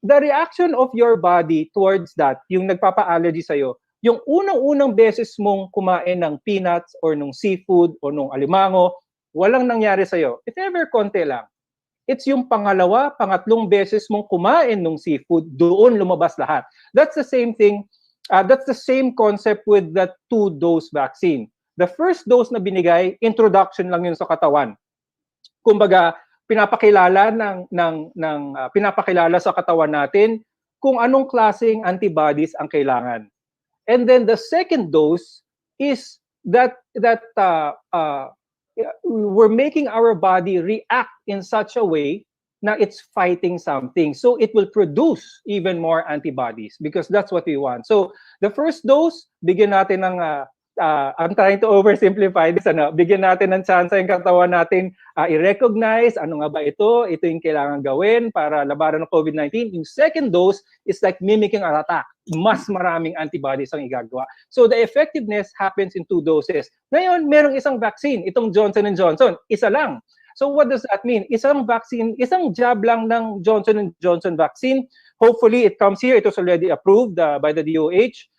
the reaction of your body towards that, yung nagpapa-allergy sa'yo, yung unang-unang beses mong kumain ng peanuts or nung seafood or nung alimango, walang nangyari sa'yo. If ever, konti lang. It's yung pangalawa, pangatlong beses mong kumain ng seafood, doon lumabas lahat. That's the same thing. That's the same concept with the 2-dose vaccine. The first dose na binigay, introduction lang yun sa katawan. Kumbaga, pinapakilala sa katawan natin kung anong klaseng antibodies ang kailangan. And then the second dose is that we're making our body react in such a way na it's fighting something. So it will produce even more antibodies because that's what we want. So the first dose, bigyan natin ng I'm trying to oversimplify this. Bigyan natin ng chance yung katawan natin i-recognize ano nga ba ito yung kailangan gawin para labanan ng COVID-19. Yung second dose is like mimicking an attack. Mas maraming antibodies ang igagawa. So the effectiveness happens in 2 doses. Ngayon, merong isang vaccine, itong Johnson & Johnson, isa lang. So what does that mean? Isang vaccine, isang jab lang ng Johnson & Johnson vaccine. Hopefully, it comes here. It was already approved by the DOH.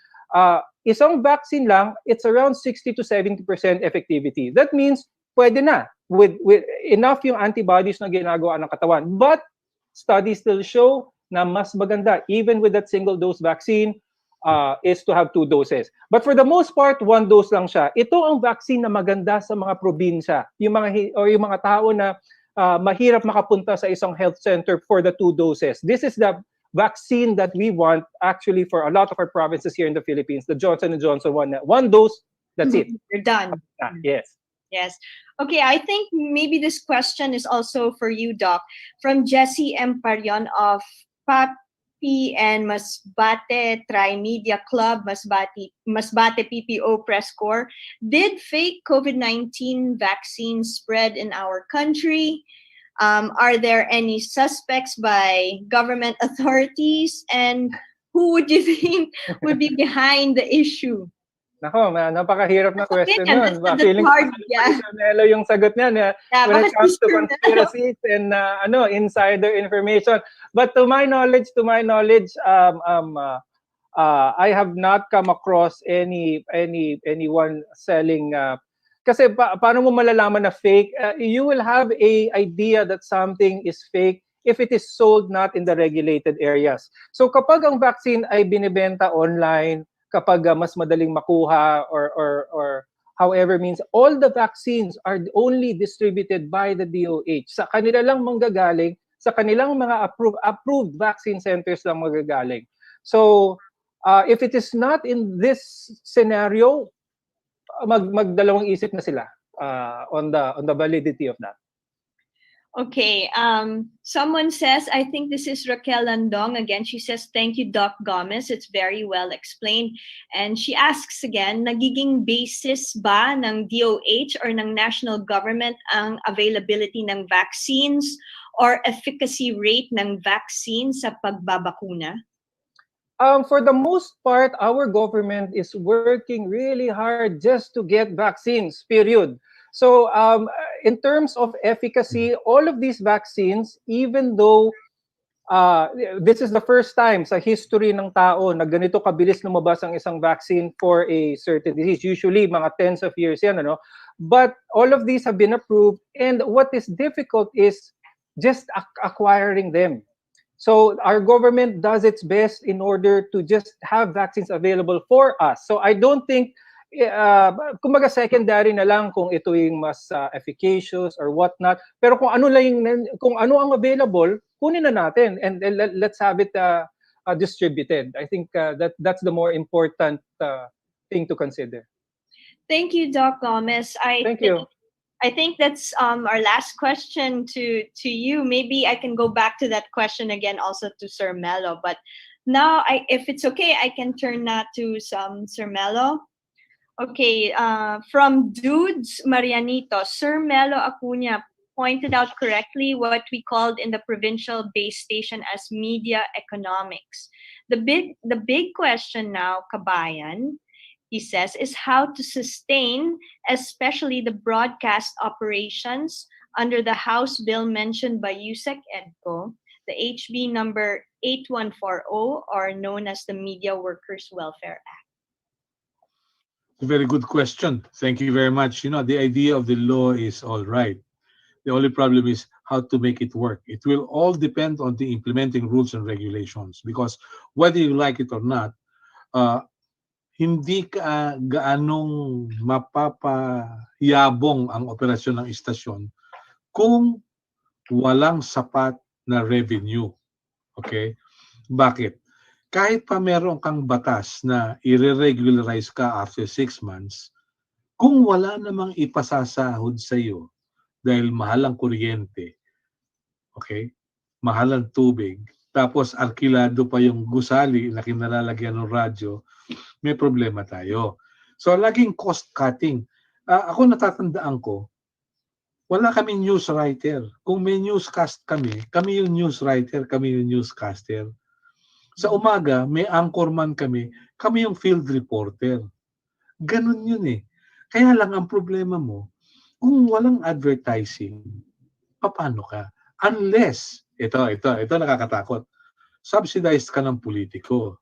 Isang vaccine lang, it's around 60 to 70% effectivity. That means, pwede na. With enough yung antibodies na ginagawa ng katawan. But, studies still show na mas maganda, even with that single-dose vaccine, is to have 2 doses. But for the most part, 1 dose lang siya. Ito ang vaccine na maganda sa mga probinsya. Yung mga tao na mahirap makapunta sa isang health center for the 2 doses. This is the vaccine that we want actually for a lot of our provinces here in the Philippines, the Johnson & Johnson one. 1 dose, that's it. You're done. Yes. Yes. Okay, I think maybe this question is also for you, Doc. From Jesse M. Parion of Papi and Masbate Trimedia Club, Masbate PPO Press Corps. Did fake COVID-19 vaccines spread in our country? Are there any suspects by government authorities? And who would you think would be behind the issue? Nako, napakahirap na question yun. Feeling hard, yeah. Mello yung sagot niyan when it comes to conspiracies and insider information. But to my knowledge, I have not come across anyone selling. Kasi paano mo malalaman na fake? You will have a idea that something is fake if it is sold not in the regulated areas. So kapag ang vaccine ay binibenta online, kapag mas madaling makuha or however means, all the vaccines are only distributed by the DOH. Sa kanila lang manggagaling, sa kanilang mga approved vaccine centers lang manggagaling. So if it is not in this scenario, magdalawang isip na sila on the validity of that. Okay, someone says, I think this is Raquel Landong again. She says, thank you, Doc Gomez. It's very well explained. And she asks again, nagiging basis ba ng DOH or ng national government ang availability ng vaccines or efficacy rate ng vaccine sa pagbabakuna? For the most part, our government is working really hard just to get vaccines, period. So in terms of efficacy, all of these vaccines, even though this is the first time sa history ng tao na ganito kabilis lumabas ang isang vaccine for a certain disease, usually mga tens of years yan, but all of these have been approved, and what is difficult is just acquiring them. So our government does its best in order to just have vaccines available for us. So I don't think, kumbaga secondary na lang kung ito yung mas efficacious or whatnot. Pero kung ano ang available, kunin na natin and let's have it distributed. I think that's the more important thing to consider. Thank you, Doc Gomez. Thank you. I think that's our last question to you. Maybe I can go back to that question again also to Sir Mello. But now, if it's okay, I can turn that to Sir Mello. Okay, from Dudes Marianito, Sir Mello Acuna pointed out correctly what we called in the provincial base station as media economics. The big question now, Kabayan, he says, is how to sustain, especially the broadcast operations under the House bill mentioned by Yusek Edco, the HB number 8140, or known as the Media Workers Welfare Act. A very good question. Thank you very much. The idea of the law is all right. The only problem is how to make it work. It will all depend on the implementing rules and regulations because whether you like it or not, uh, hindi ka gaanong mapapayabong ang operasyon ng istasyon kung walang sapat na revenue. Okay? Bakit? Kahit pa meron kang batas na i-regularize ka after 6 months, kung wala namang ipasasahod sa iyo dahil mahal ang kuryente, okay? Mahal ang tubig, tapos arkilado pa yung gusali na kinalalagyan ng radyo, may problema tayo. So, laging cost cutting. Ako natatandaan ko, wala kaming news writer. Kung may newscast kami, kami yung news writer, kami yung newscaster. Sa umaga, may anchorman kami yung field reporter. Ganun yun eh. Kaya lang ang problema mo, kung walang advertising, paano ka? Unless, ito nakakatakot, subsidized ka ng politiko.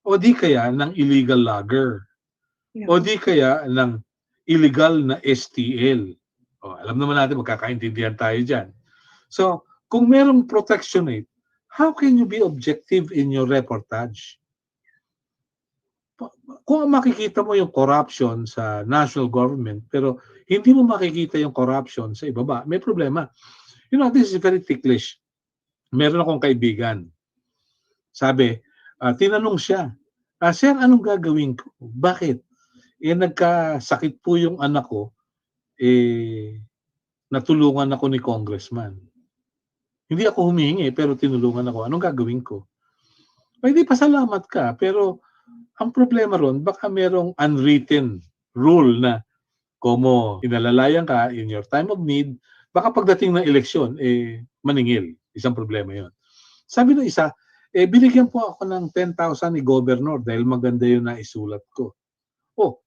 O di kaya ng illegal logger. O di kaya ng illegal na STL. Alam naman natin, magkakaintindihan tayo dyan. So, kung merong protectionate, how can you be objective in your reportage? Kung makikita mo yung corruption sa national government, pero hindi mo makikita yung corruption sa ibaba, may problema. You know, this is very ticklish. Meron akong kaibigan. Sabi, tinanong siya, Sir, anong gagawin ko? Bakit? Nagkasakit po yung anak ko, natulungan ako ni congressman. Hindi ako humingi, pero tinulungan ako. Anong gagawin ko? Hindi pasalamat ka, pero ang problema ron, baka merong unwritten rule na kung inalalayan ka in your time of need, baka pagdating ng eleksyon, maningil. Isang problema yon. Sabi ng isa, binigyan po ako ng 10,000 ni Governor dahil maganda yun na isulat ko. Oh,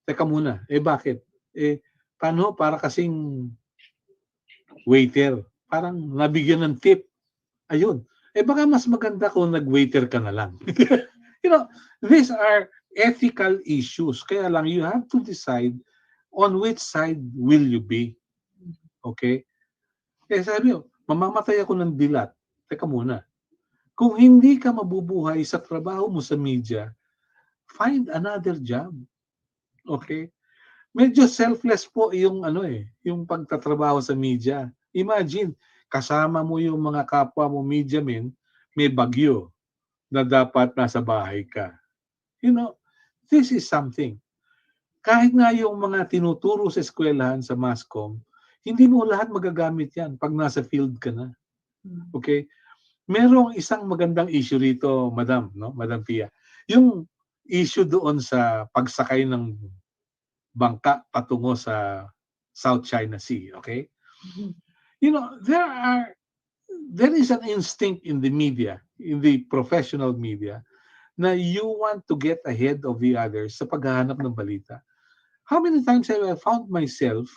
teka muna. Bakit? Paano? Para kasing waiter. Parang nabigyan ng tip. Ayun. Baka mas maganda kung nag-waiter ka na lang. You know, these are ethical issues. Kaya lang, you have to decide on which side will you be. Okay? Sabi mo, mamamatay ako ng dilat. Teka muna. Kung hindi ka mabubuhay sa trabaho mo sa media, find another job. Okay? Medyo selfless po yung yung pagtatrabaho sa media. Imagine, kasama mo yung mga kapwa mo media men, may bagyo na dapat nasa bahay ka. You know, this is something. Kahit nga yung mga tinuturo sa eskwelahan sa Mascom, hindi mo lahat magagamit yan pag nasa field ka na. Okay? Merong isang magandang issue rito, Madam Pia. Yung issue doon sa pagsakay ng bangka patungo sa South China Sea, okay? You know, there is an instinct in the media, in the professional media, na you want to get ahead of the others sa paghahanap ng balita. How many times have I found myself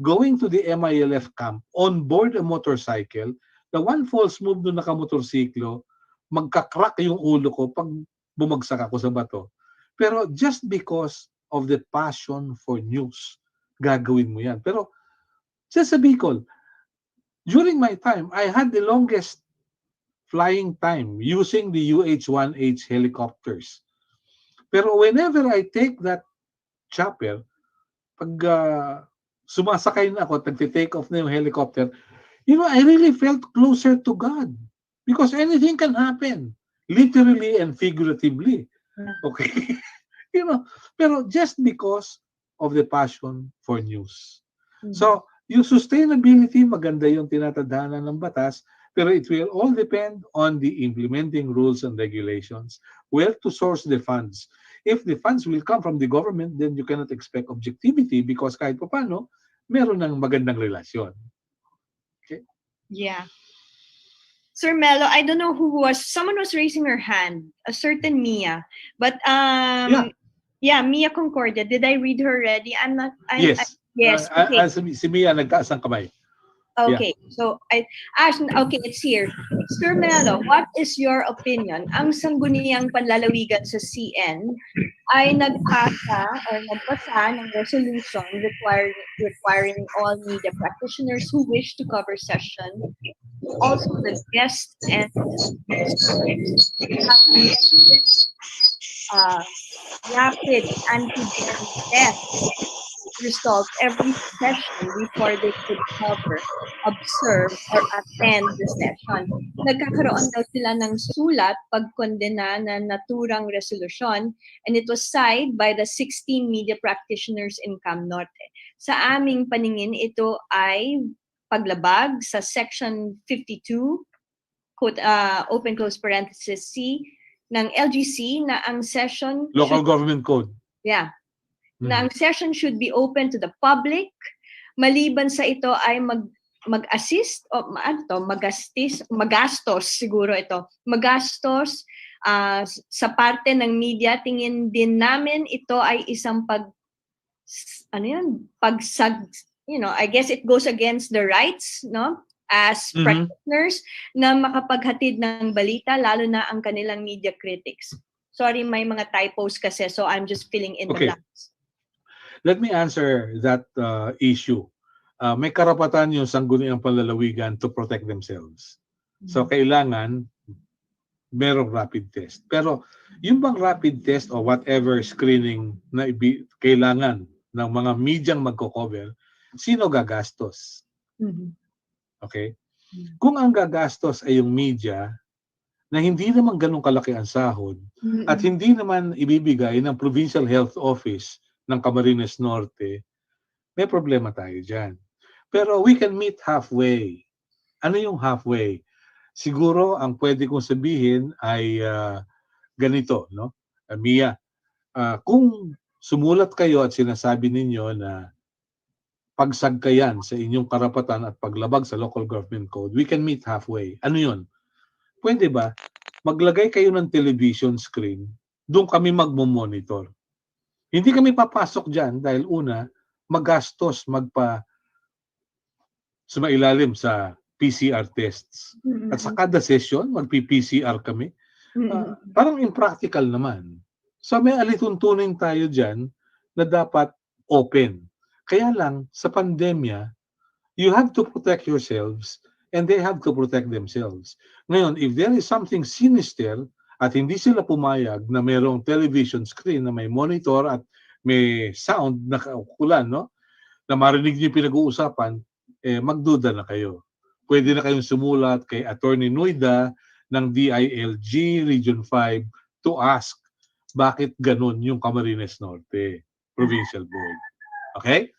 going to the MILF camp on board a motorcycle, the one false move nung nakamotorsiklo, magkakrak yung ulo ko pag bumagsak ako sa bato. Pero just because of the passion for news, gagawin mo yan. Pero just sa Bicol, during my time, I had the longest flying time using the UH-1H helicopters. Pero whenever I take that chopper, pag sumasakay na ako, nagtitake off na yung helicopter, you know, I really felt closer to God. Because anything can happen, literally and figuratively. Okay? You know, pero just because of the passion for news. So, yung sustainability, maganda yung tinatadhana ng batas, pero it will all depend on the implementing rules and regulations, where to source the funds. If the funds will come from the government, then you cannot expect objectivity because kahit pa paano, meron ng magandang relasyon. Okay? Yeah. Sir Mello, I don't know who someone was raising her hand, a certain Mia. But yeah, Mia Concordia. Did I read her already? I'm not. Yes. Yes. Okay. Si Mia nagtaas ng kamay. Okay, so okay, it's here. Sir Mello, what is your opinion? Ang sangguniang panlalawigan sa CN ay nag-asa or nagpasa ng resolution requiring all media practitioners who wish to cover session, also the guests and speakers, have rapid antigen test result every session before they could cover, observe, or attend the session. Nagkakaroon daw sila ng sulat pagkondena na naturang resolusyon, and it was signed by the 16 media practitioners in Cam Norte. Sa aming paningin, ito ay paglabag sa Section 52, quote, open close parenthesis C, ng LGC na ang session Local Government Code. Yeah. Na ang session should be open to the public. Maliban sa ito ay mag-assist o magastos siguro ito. Magastos sa parte ng media. Tingin din namin ito ay isang I guess it goes against the rights, no? As practitioners na makapaghatid ng balita, lalo na ang kanilang media critics. Sorry, may mga typos kasi, so I'm just filling in the blanks. Let me answer that issue. May karapatan yung sangguniang panlalawigan to protect themselves. So, kailangan merong rapid test. Pero, yung bang rapid test or whatever screening na kailangan ng mga medyang magko-cover, sino gagastos? Okay? Kung ang gagastos ay yung media, na hindi naman ganun kalaki ang sahod, at hindi naman ibibigay ng Provincial Health Office ng Camarines Norte, may problema tayo dyan. Pero we can meet halfway. Ano yung halfway? Siguro ang pwede kong sabihin ay ganito, no? Mia, kung sumulat kayo at sinasabi ninyo na pagsagkayan sa inyong karapatan at paglabag sa Local Government Code, we can meet halfway. Ano yun? Pwede ba? Maglagay kayo ng television screen, doon kami magmo-monitor. Hindi kami papasok dyan dahil una, magastos sumailalim sa PCR tests. At sa kada session, magpi-PCR kami. Parang impractical naman. So may alituntunin tayo dyan na dapat open. Kaya lang, sa pandemya, you have to protect yourselves and they have to protect themselves. Ngayon, if there is something sinister at hindi sila pumayag na mayroong television screen na may monitor at may sound na kaukulan, no? Na marinig niyo pinag-uusapan, magduda na kayo. Pwede na kayong sumulat kay Attorney Nuida ng DILG Region 5 to ask bakit ganun yung Camarines Norte Provincial Board. Okay?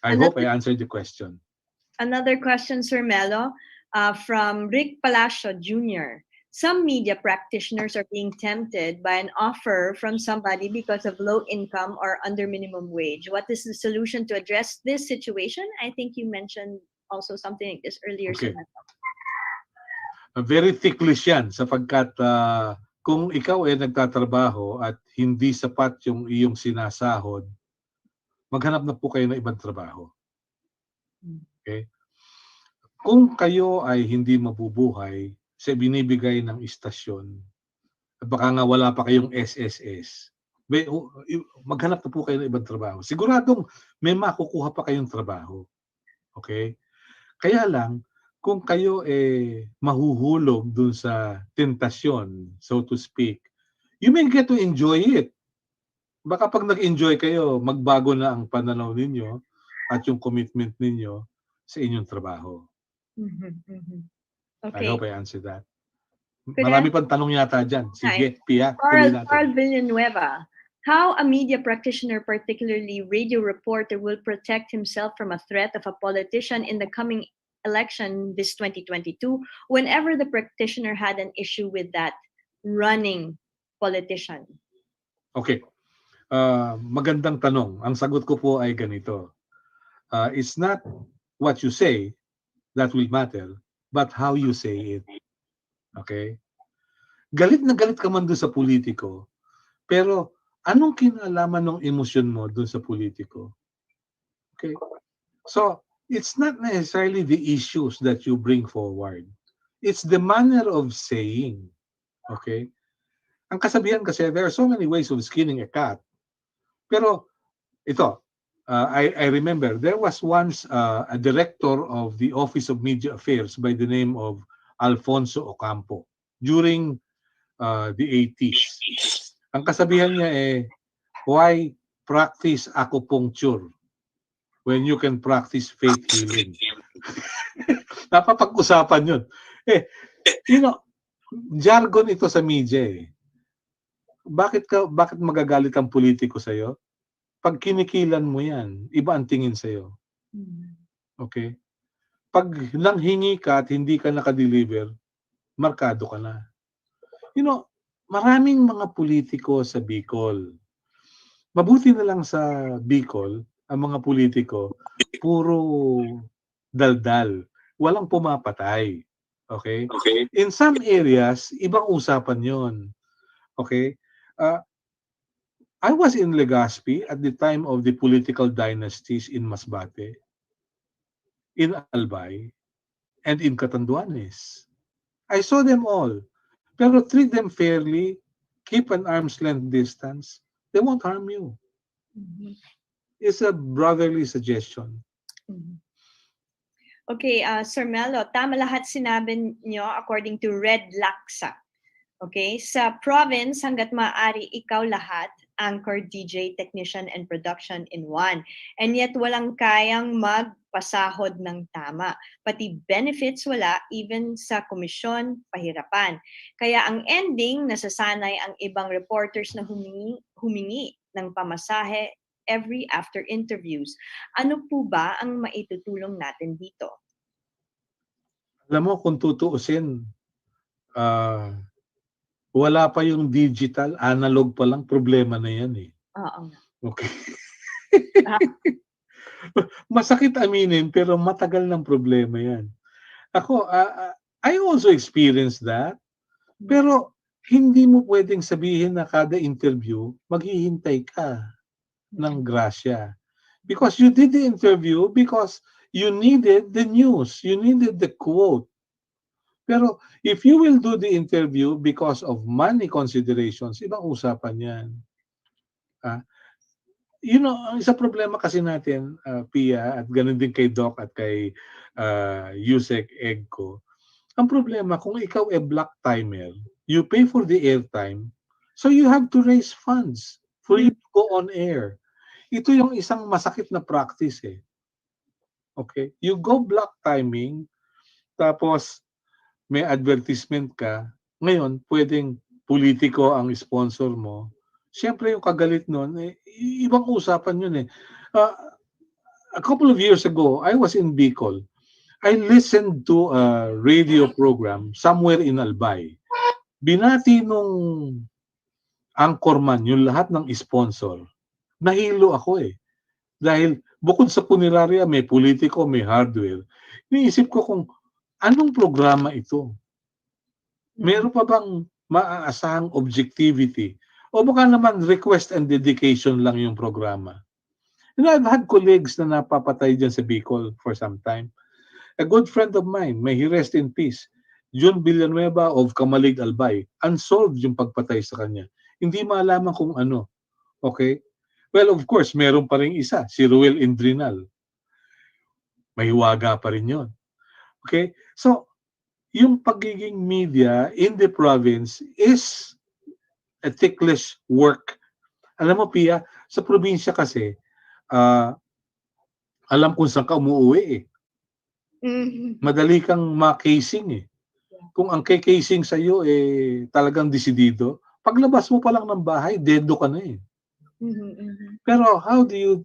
I hope I answered the question. Another question, Sir Mello, from Rick Palacio Jr. Some media practitioners are being tempted by an offer from somebody because of low income or under minimum wage. What is the solution to address this situation? I think you mentioned also something like this earlier. Okay. Very ticklish yan sapagkat kung ikaw ay nagtatrabaho at hindi sapat yung iyong sinasahod, maghanap na po kayo ng ibang trabaho. Okay? Kung kayo ay hindi mabubuhay sa binibigay ng istasyon, at baka nga wala pa kayong SSS, maghanap na po kayo ng ibang trabaho. Siguradong may makukuha pa kayong trabaho. Okay? Kaya lang, kung kayo mahuhulog dun sa tentasyon, so to speak, you may get to enjoy it. Baka pag nag-enjoy kayo, magbago na ang pananaw ninyo at yung commitment ninyo sa inyong trabaho. Okay. I hope I answered that. Marami pang tanong yata dyan. Sige, Pia. Carl Villanueva, how a media practitioner, particularly radio reporter, will protect himself from a threat of a politician in the coming election this 2022 whenever the practitioner had an issue with that running politician? Okay. Magandang tanong. Ang sagot ko po ay ganito. It's not what you say that will matter, but how you say it. Okay? Galit na galit ka man doon sa politiko, pero anong kinalaman ng emosyon mo doon sa politiko? Okay? So, it's not necessarily the issues that you bring forward. It's the manner of saying. Okay? Ang kasabihan kasi, there are so many ways of skinning a cat. Pero ito, I remember there was once a director of the Office of Media Affairs by the name of Alfonso Ocampo during the 80s. Ang kasabihan niya why practice acupuncture when you can practice faith healing? Napapag-usapan yun. Jargon ito sa media Bakit magagalit ang politiko sa'yo? Pag kinikilan mo yan, iba ang tingin sa'yo. Okay? Pag nanghingi ka at hindi ka nakadeliver, markado ka na. Maraming mga politiko sa Bicol. Mabuti na lang sa Bicol, ang mga politiko, puro daldal. Walang pumapatay. Okay? In some areas, ibang usapan yon. Okay? I was in Legazpi at the time of the political dynasties in Masbate, in Albay, and in Catanduanes. I saw them all. Pero treat them fairly, keep an arm's length distance, they won't harm you. It's a brotherly suggestion. Okay, Sir Mello, tama lahat sinabi nyo according to Red Laksa. Okay, sa province, hanggat maaari ikaw lahat, anchor, DJ, technician, and production in one. And yet walang kayang magpasahod ng tama. Pati benefits wala, even sa komisyon, pahirapan. Kaya ang ending, nasasanay ang ibang reporters na humingi ng pamasahe every after interviews. Ano po ba ang maitutulong natin dito? Alam mo, kung tutuusin, wala pa yung digital, analog pa lang, problema na yan Oo. Okay. Masakit aminin, pero matagal ng problema yan. Ako, I also experienced that, pero hindi mo pwedeng sabihin na kada interview, maghihintay ka ng grasya. Because you did the interview because you needed the news, you needed the quote. Pero if you will do the interview because of money considerations, ibang usapan yan. Ang isa problema kasi natin, Pia, at ganun din kay Doc at kay Yusek Egko, ang problema, kung ikaw black timer, you pay for the airtime, so you have to raise funds for you to go on air. Ito yung isang masakit na practice Okay? You go black timing, tapos may advertisement ka, ngayon, pwedeng politiko ang sponsor mo. Siyempre, yung kagalit nun, ibang usapan yun A couple of years ago, I was in Bicol. I listened to a radio program somewhere in Albay. Binati nung anchorman, yung lahat ng sponsor. Nahilo ako Dahil bukod sa punerarya, may politiko, may hardware. Iniisip ko kung anong programa ito? Meron pa bang maaasahang objectivity? O baka naman request and dedication lang yung programa? I've had colleagues na napapatay dyan sa Bicol for some time. A good friend of mine, may he rest in peace, June Villanueva of Kamalig Albay, unsolved yung pagpatay sa kanya. Hindi malaman kung ano. Okay? Well, of course, meron pa rin isa, si Ruel Indrinal. Mahiwaga pa rin yun. Okay? So, yung pagiging media in the province is a ticklish work. Alam mo, Pia, sa probinsya kasi, alam kung saan ka umuwi Madali kang ma-casing Kung ang casing sa iyo talagang desidido, paglabas mo pa lang ng bahay, dedo ka na Pero how do you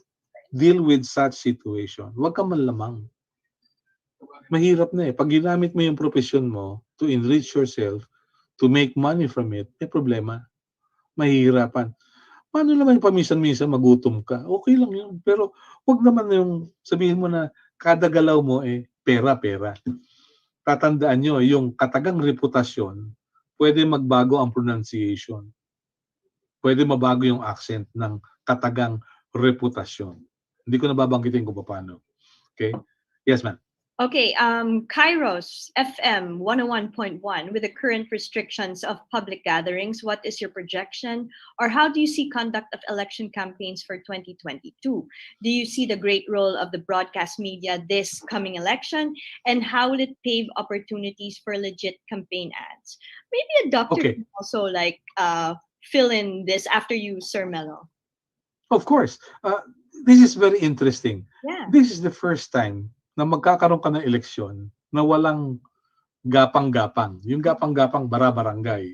deal with such situation? Huwag ka manlamang. Mahirap na Pag ginamit mo yung profession mo to enrich yourself, to make money from it, may problema. Mahihirapan. Paano naman paminsan-minsan magutom ka? Okay lang yun. Pero huwag naman yung sabihin mo na kada galaw mo pera-pera. Tatandaan nyo, yung katagang reputasyon, pwede magbago ang pronunciation. Pwede mabago yung accent ng katagang reputasyon. Hindi ko nababanggitin kung paano. Okay? Yes, ma'am. Okay, Kairos FM 101.1, with the current restrictions of public gatherings, what is your projection, or how do you see conduct of election campaigns for 2022? Do you see the great role of the broadcast media this coming election, and how will it pave opportunities for legit campaign ads? Maybe a doctor Okay. can also fill in this after you, Sir Mello. Of course. This is very interesting. Yeah. This is the first time na magkakaroon ka ng eleksyon na walang gapang-gapang. Yung gapang-gapang bara-barangay.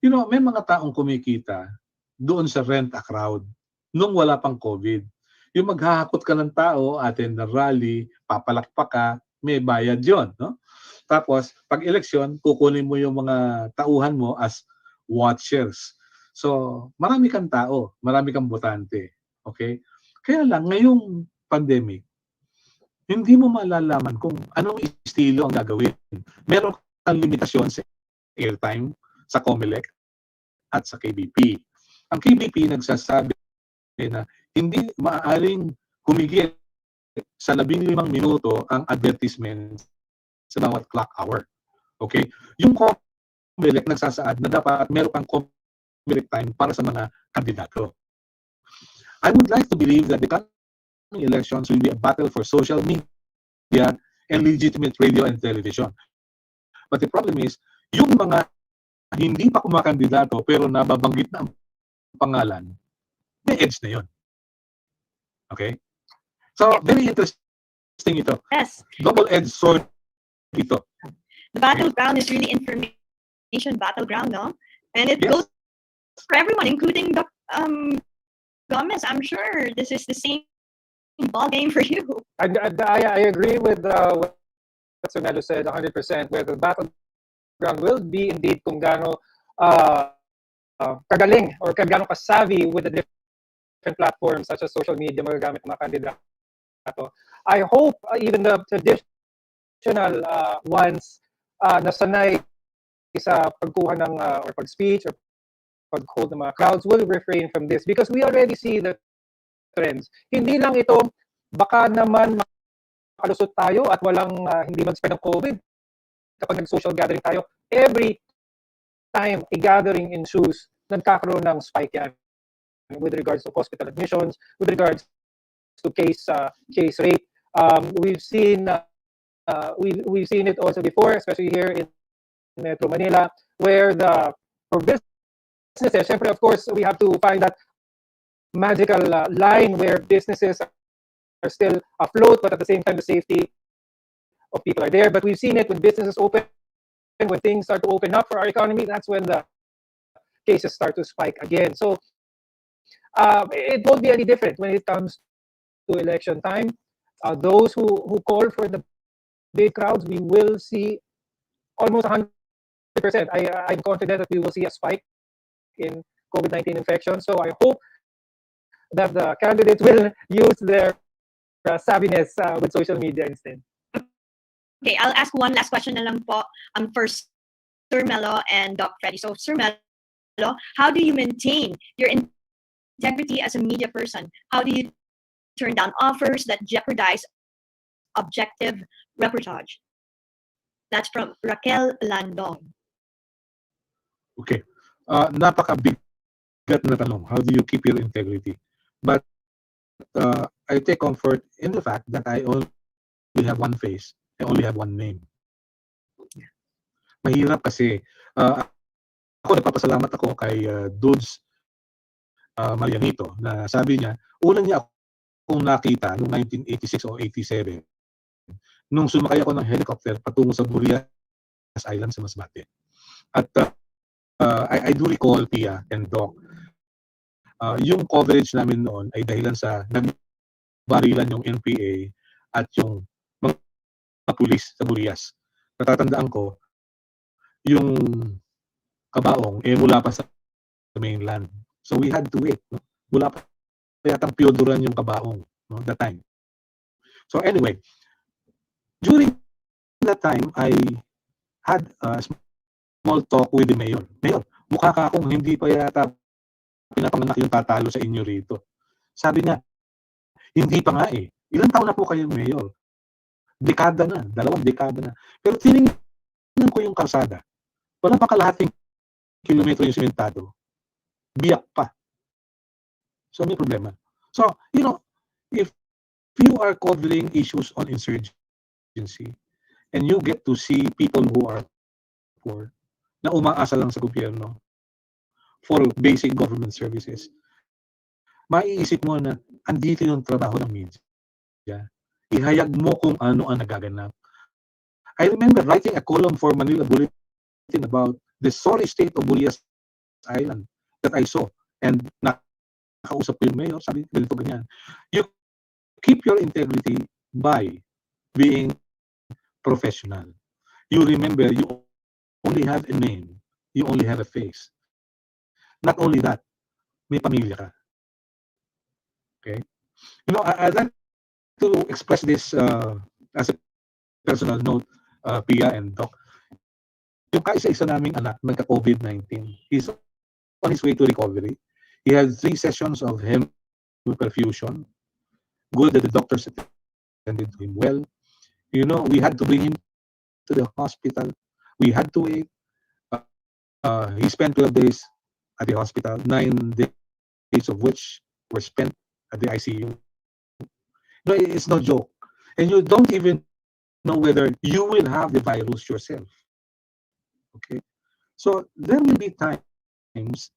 You know, may mga taong kumikita doon sa rent a crowd nung wala pang COVID. Yung maghahakot ka ng tao, attend na rally, papalakpak ka, may bayad yon, no? Tapos, pag eleksyon, kukunin mo yung mga tauhan mo as watchers. So, marami kang tao, marami kang botante. Okay? Kaya lang, ngayong pandemic, hindi mo malalaman kung anong estilo ang gagawin. Meron kang limitasyon sa airtime, sa COMELEC, at sa KBP. Ang KBP nagsasabi na hindi maaaring humigit sa 15 minuto ang advertisement sa bawat clock hour. Okay? Yung COMELEC nagsasaad na dapat meron kang COMELEC time para sa mga kandidato. I would like to believe that the coming elections will be a battle for social media and legitimate radio and television. But the problem is, yung mga hindi pa kumakandidato pero nababanggit na ang pangalan, may edge na yun. Okay? So, very interesting ito. Yes. Double-edged sword ito. The battleground is really information battleground, no? And it goes for everyone, including the Gomez. I'm sure this is the same ball game for you. I agree with what Sir Mello said 100%, where the battleground will be indeed kung gaano kagaling or gaano ka-savvy with the different platforms such as social media magagamit ng mga kandidato. I hope even the traditional ones na sanay sa pagkuha ng or pag-speech or pag-hold ng mga crowds will refrain from this because we already see the trends. Hindi lang ito, baka naman makalusot tayo at walang hindi mag-spread ng COVID kapag nag-social gathering tayo. Every time a gathering ensues, nagkakaroon ng spike yan with regards to hospital admissions, with regards to case rate. We've seen it also before, especially here in Metro Manila, where for businesses, syempre, of course, we have to find that magical line where businesses are still afloat, but at the same time, the safety of people are there. But we've seen it when businesses open, when things start to open up for our economy, that's when the cases start to spike again. So it won't be any different when it comes to election time. Those who call for the big crowds, we will see almost 100%. I'm confident that we will see a spike in COVID-19 infection. So I hope that the candidates will use their savviness with social media instead. Okay, I'll ask one last question na lang po first Sir Mello and Doc Freddy. So Sir Mello, how do you maintain your integrity as a media person? How do you turn down offers that jeopardize objective reportage? That's from Raquel Landon. Okay. Napaka-bigat na tanong. How do you keep your integrity? But I take comfort in the fact that I only have one face. I only have one name. Mahirap kasi ako nagpapasalamat ako kay Dudes Marianito na sabi niya, una niya akong nakita noong 1986 o 87 nung sumakay ako ng helicopter patungo sa Burias Island sa Masbate. At I do recall, Pia and Doc, yung coverage namin noon ay dahilan sa nagbarilan yung NPA at yung mga pulis sa Burias. Natatandaan ko, yung kabaong mula pa sa mainland. So we had to wait. No? Mula pa yatang Pioduran yung kabaong, no, that time. So anyway, during that time, I had a small talk with the mayor. Mayor, mukha ka akong hindi pa yata pinapanganak yung tatalo sa inyo rito. Sabi niya, hindi pa nga eh. Ilang taon na po kayo mayor? dekada na, 2 dekada na. Pero tinignan ko yung kalsada, wala pa kalahating kilometro yung simentado. Biyak pa. So may problema. So, if you are covering issues on insurgency and you get to see people who are poor na umaasa lang sa gobyerno for basic government services, maiisip mo na andito yung trabaho ng media. Ihayag mo kung ano ang nagaganap. I remember writing a column for Manila Bulletin about the sorry state of Burias Island that I saw. And nakausap ko yung mayor, sabi, ganito ganyan. You keep your integrity by being professional. You remember, you only have a name. You only have a face. Not only that, may pamilya ka. Okay? I'd like to express this as a personal note, Pia and Doc. Yung kaisa-isa naming anak, nagka-COVID-19. He's on his way to recovery. He had 3 sessions of hemoperfusion. Good that the doctors attended to him well. We had to bring him to the hospital. We had to wait. He spent 12 days at the hospital, 9 days of which were spent at the ICU. It's no joke. And you don't even know whether you will have the virus yourself. Okay? So there will be times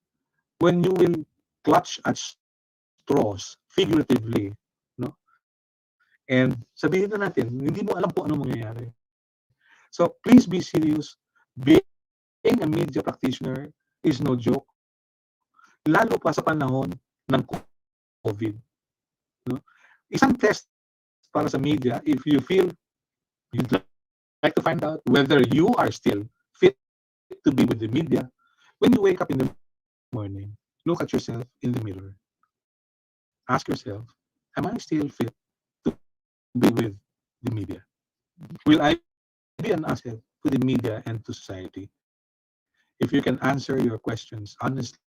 when you will clutch at straws, figuratively, no? And sabihin na natin, hindi mo alam kung ano mangyayari. So please be serious. Being a media practitioner is no joke. Lalo pa sa panahon ng COVID. No? Isang test para sa media, if you feel you'd like to find out whether you are still fit to be with the media, when you wake up in the morning, look at yourself in the mirror. Ask yourself, am I still fit to be with the media? Will I be an asset to the media and to society? If you can answer your questions honestly,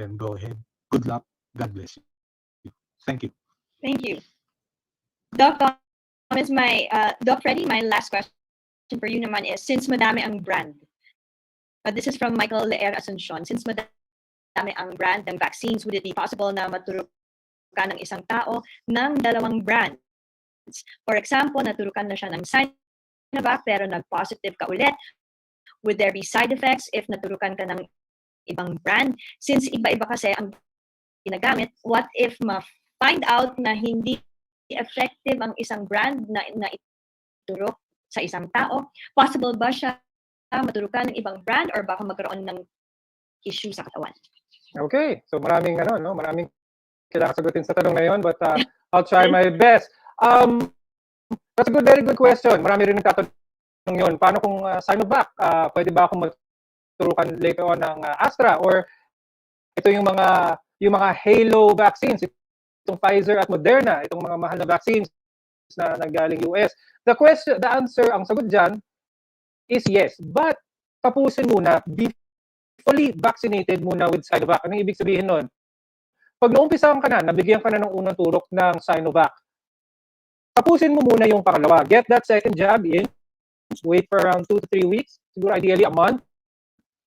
then go ahead. Good luck. God bless you. Thank you. Thank you. Doc Doc Freddy, my last question for you naman is, since madami ang brand, this is from Michael Leer Asuncion, since madami ang brand ng vaccines, would it be possible na maturukan ng isang tao ng 2 brands? For example, naturukan na siya ng Sinovac pero nag-positive ka ulit. Would there be side effects if naturukan ka ng ibang brand? Since iba-iba kasi ang ginagamit, what if ma-find out na hindi effective ang isang brand na iturok sa isang tao? Possible ba siya maturukan ng ibang brand or baka magkaroon ng issue sa katawan? Okay, so maraming kailangan sagutin sa tanong na yon, but I'll try my best. That's a very good question. Marami rin nagtatanong yun. Paano kung Sinovac? Pwede ba akong maturukan later on ng Astra? Or ito yung mga halo vaccines, itong Pfizer at Moderna, itong mga mahal na vaccines na nanggaling US. The answer, ang sagot dyan is yes. But tapusin muna, be fully vaccinated muna with Sinovac. Anong ibig sabihin nun? Pag naumpisahan ka na, nabigyan ka na ng unang turok ng Sinovac, tapusin mo muna yung pangalawa. Get that second jab in. Wait for around 2 to 3 weeks. Siguro ideally a month.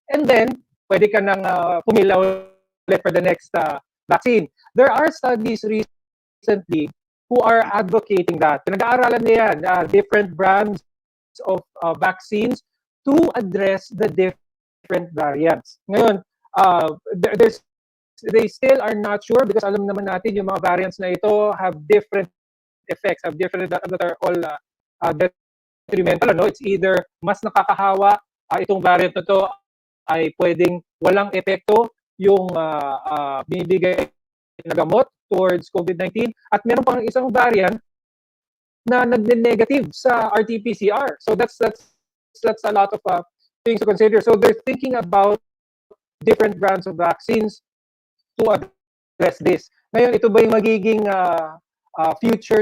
And then, pwede ka nang pumila ulit for the next vaccine. There are studies recently who are advocating that. Pinag-aaralan na yan, different brands of vaccines to address the different variants. Ngayon, they still are not sure because alam naman natin yung mga variants na ito have different effects, have different that are all detrimental. It's either mas nakakahawa, itong variant na to ay pwedeng walang epekto yung binibigay na gamot towards COVID-19 at meron pang isang variant na nagne-negative sa RT-PCR. So that's a lot of things to consider. So they're thinking about different brands of vaccines to address this. Ngayon, ito ba yung magiging future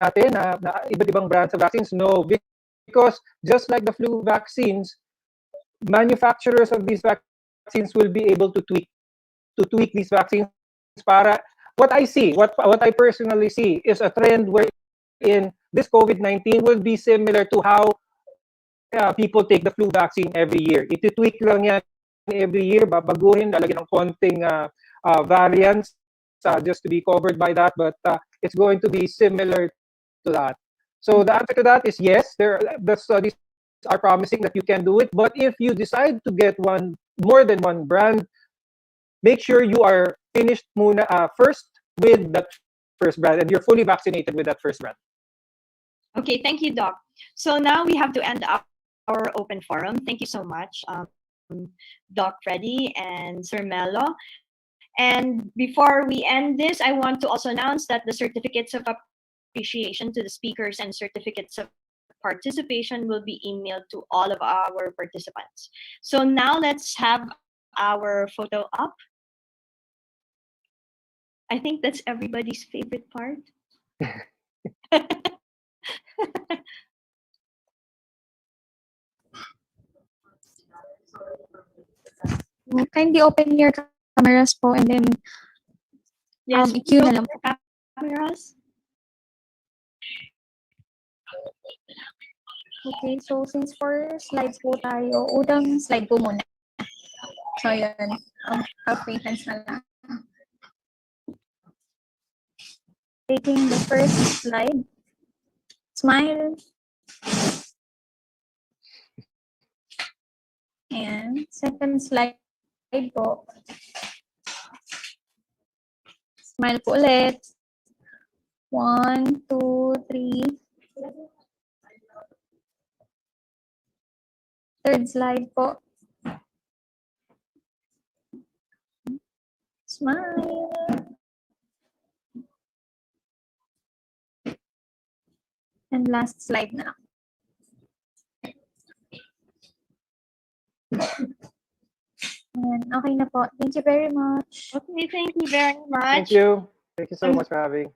natin na iba't ibang brands of vaccines? No, because just like the flu vaccines, manufacturers of these vaccines will be able to tweak these vaccines para what I personally see is a trend wherein this COVID-19 will be similar to how people take the flu vaccine every year. Iti-tweak lang yan every year, babaguhin, lalagyan ng konting variants just to be covered by that, but it's going to be similar to that. So the answer to that is yes. The studies are promising that you can do it, but if you decide to get more than one brand, make sure you are finished first with that first brand and you're fully vaccinated with that first brand. Okay, thank you, Doc. So now we have to end our open forum. Thank you so much, Doc Freddy and Sir Mello. And before we end this, I want to also announce that the certificates of appreciation to the speakers and certificates of participation will be emailed to all of our participants. So now let's have our photo up. I think that's everybody's favorite part. Kindly open your cameras po and then Yes, EQ na lang po. cameras. Okay, so since for slides po tayo, unang slide po muna. So yun, acquaintance na lang. Taking the first slide. Smile. And second slide po. Smile po ulit. 1, 2, 3. Third slide po. Smile. And last slide na. And okay na po. Thank you very much. Okay, thank you very much. Thank you. Thank you so much for having.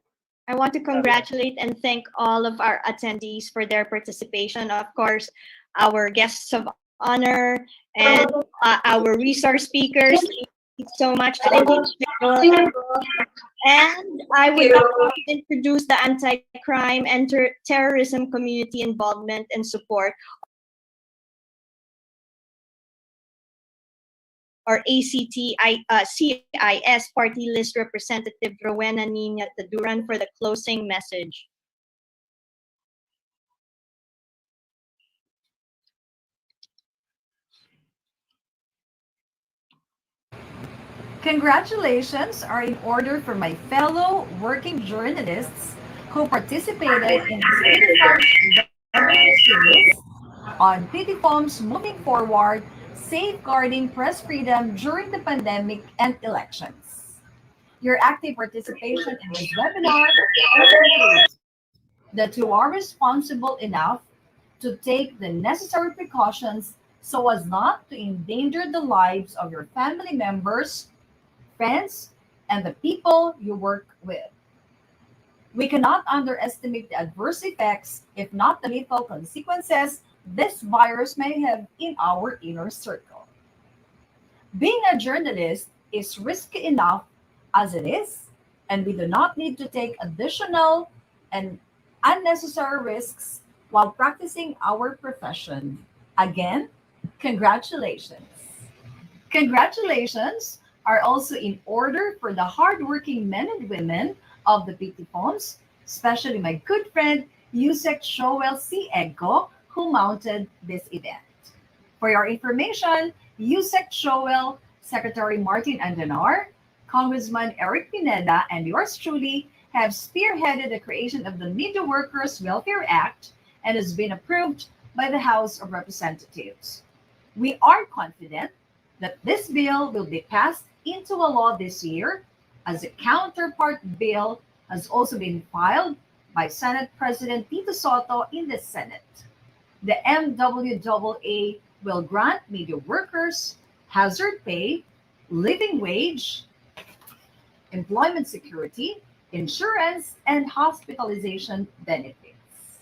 I want to congratulate and thank all of our attendees for their participation. Of course, our guests of honor and our resource speakers. Thank you so much to individuals. And I would like to introduce the anti-crime and terrorism community involvement and support, or CIS party list representative Rowena Nina Taduran for the closing message. Congratulations are in order for my fellow working journalists who participated in this webinar series on PTFOM's Moving Forward, Safeguarding Press Freedom During the Pandemic and Elections. Your active participation in this webinar indicates that you are responsible enough to take the necessary precautions so as not to endanger the lives of your family members, friends, and the people you work with. We cannot underestimate the adverse effects, if not the lethal consequences, this virus may have in our inner circle. Being a journalist is risky enough as it is, and we do not need to take additional and unnecessary risks while practicing our profession. Again, congratulations. Congratulations are also in order for the hardworking men and women of the PTFOMs, especially my good friend Yusek Shoel C. Eggo, who mounted this event. For your information, Yusek Shoel, Secretary Martin Andanar, Congressman Eric Pineda, and yours truly have spearheaded the creation of the Media Workers Welfare Act and has been approved by the House of Representatives. We are confident that this bill will be passed into a law this year, as a counterpart bill has also been filed by Senate President Tito Soto in the Senate. The MWAA will grant media workers hazard pay, living wage, employment security, insurance, and hospitalization benefits.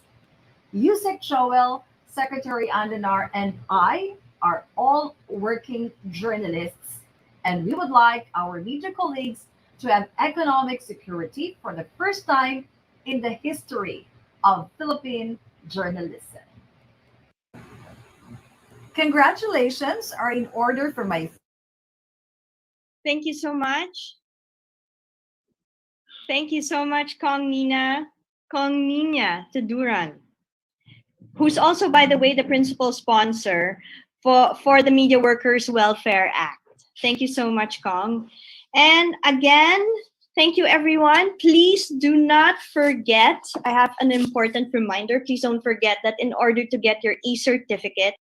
Yusek Joel, Secretary Andanar, and I are all working journalists, and we would like our media colleagues to have economic security for the first time in the history of Philippine journalism. Congratulations are in order for my Thank you so much. Thank you so much, Kong Nina Teduran, who's also, by the way, the principal sponsor for the Media Workers Welfare Act. Thank you so much, Kong. And again, thank you, everyone. Please do not forget, I have an important reminder. Please don't forget that in order to get your e-certificate,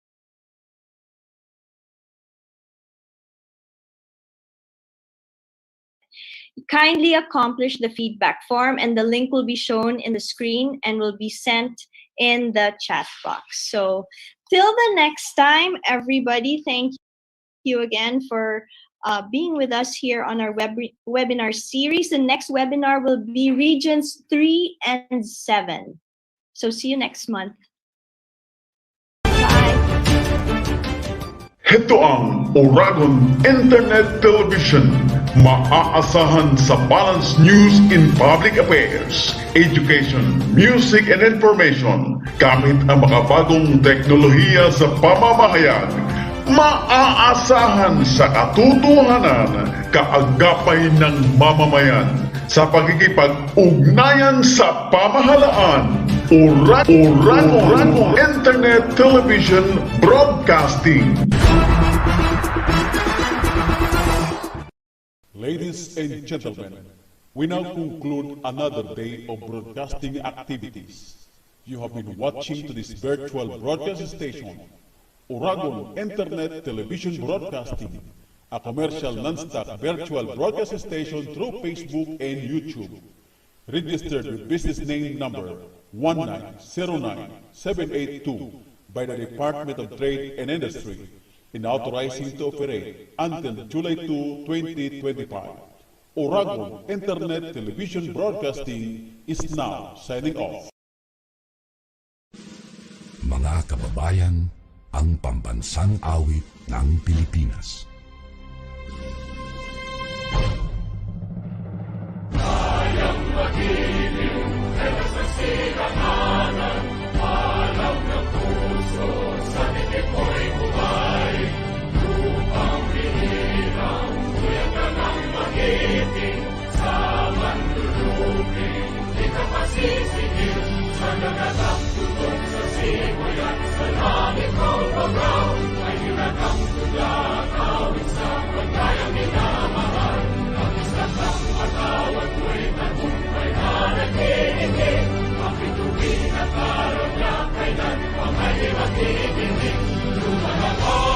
kindly accomplish the feedback form, and the link will be shown in the screen and will be sent in the chat box. So till the next time, everybody, thank you again for being with us here on our webinar series. The next webinar will be Regions 3 and 7. So see you next month. Heto ang Oragon Internet Television. Maaasahan sa balanced news in public affairs, education, music, and information gamit ang makabagong teknolohiya sa pamamahayag. Maaasahan sa katotohanan, kaagapay ng mamamayan sa pagkikipag-ugnayan sa pamahalaan. Oragon Internet Television Broadcasting. Ladies and gentlemen, we now conclude another day of broadcasting activities. You have been watching to this virtual broadcast station, Oragon Internet Television Broadcasting, a commercial non-stop virtual broadcast station through Facebook and YouTube. Registered with business name number 1909782 by the Department of Trade and Industry, and authorizing to operate until July 2, 2025. Oragon Internet Television Broadcasting is now signing off. Mga kababayan, ang pambansang awit ng Pilipinas. Kayang magiliw, pero sa silanganan, alam ng puso, sa titik ko'y buhay. Lupang bihirang, kuya ka ng magiting, sa mandulupin, di ka pasisingil, sa nagatang tutok sa simoy at sa langit mo babaw, ay hinagang tula, kawin sa pagkayang minamahal, ang isang matawag ko'y tagumpay na naghihinig, ang bituin at araw niya kailan pang ay makikinig, lumalabas.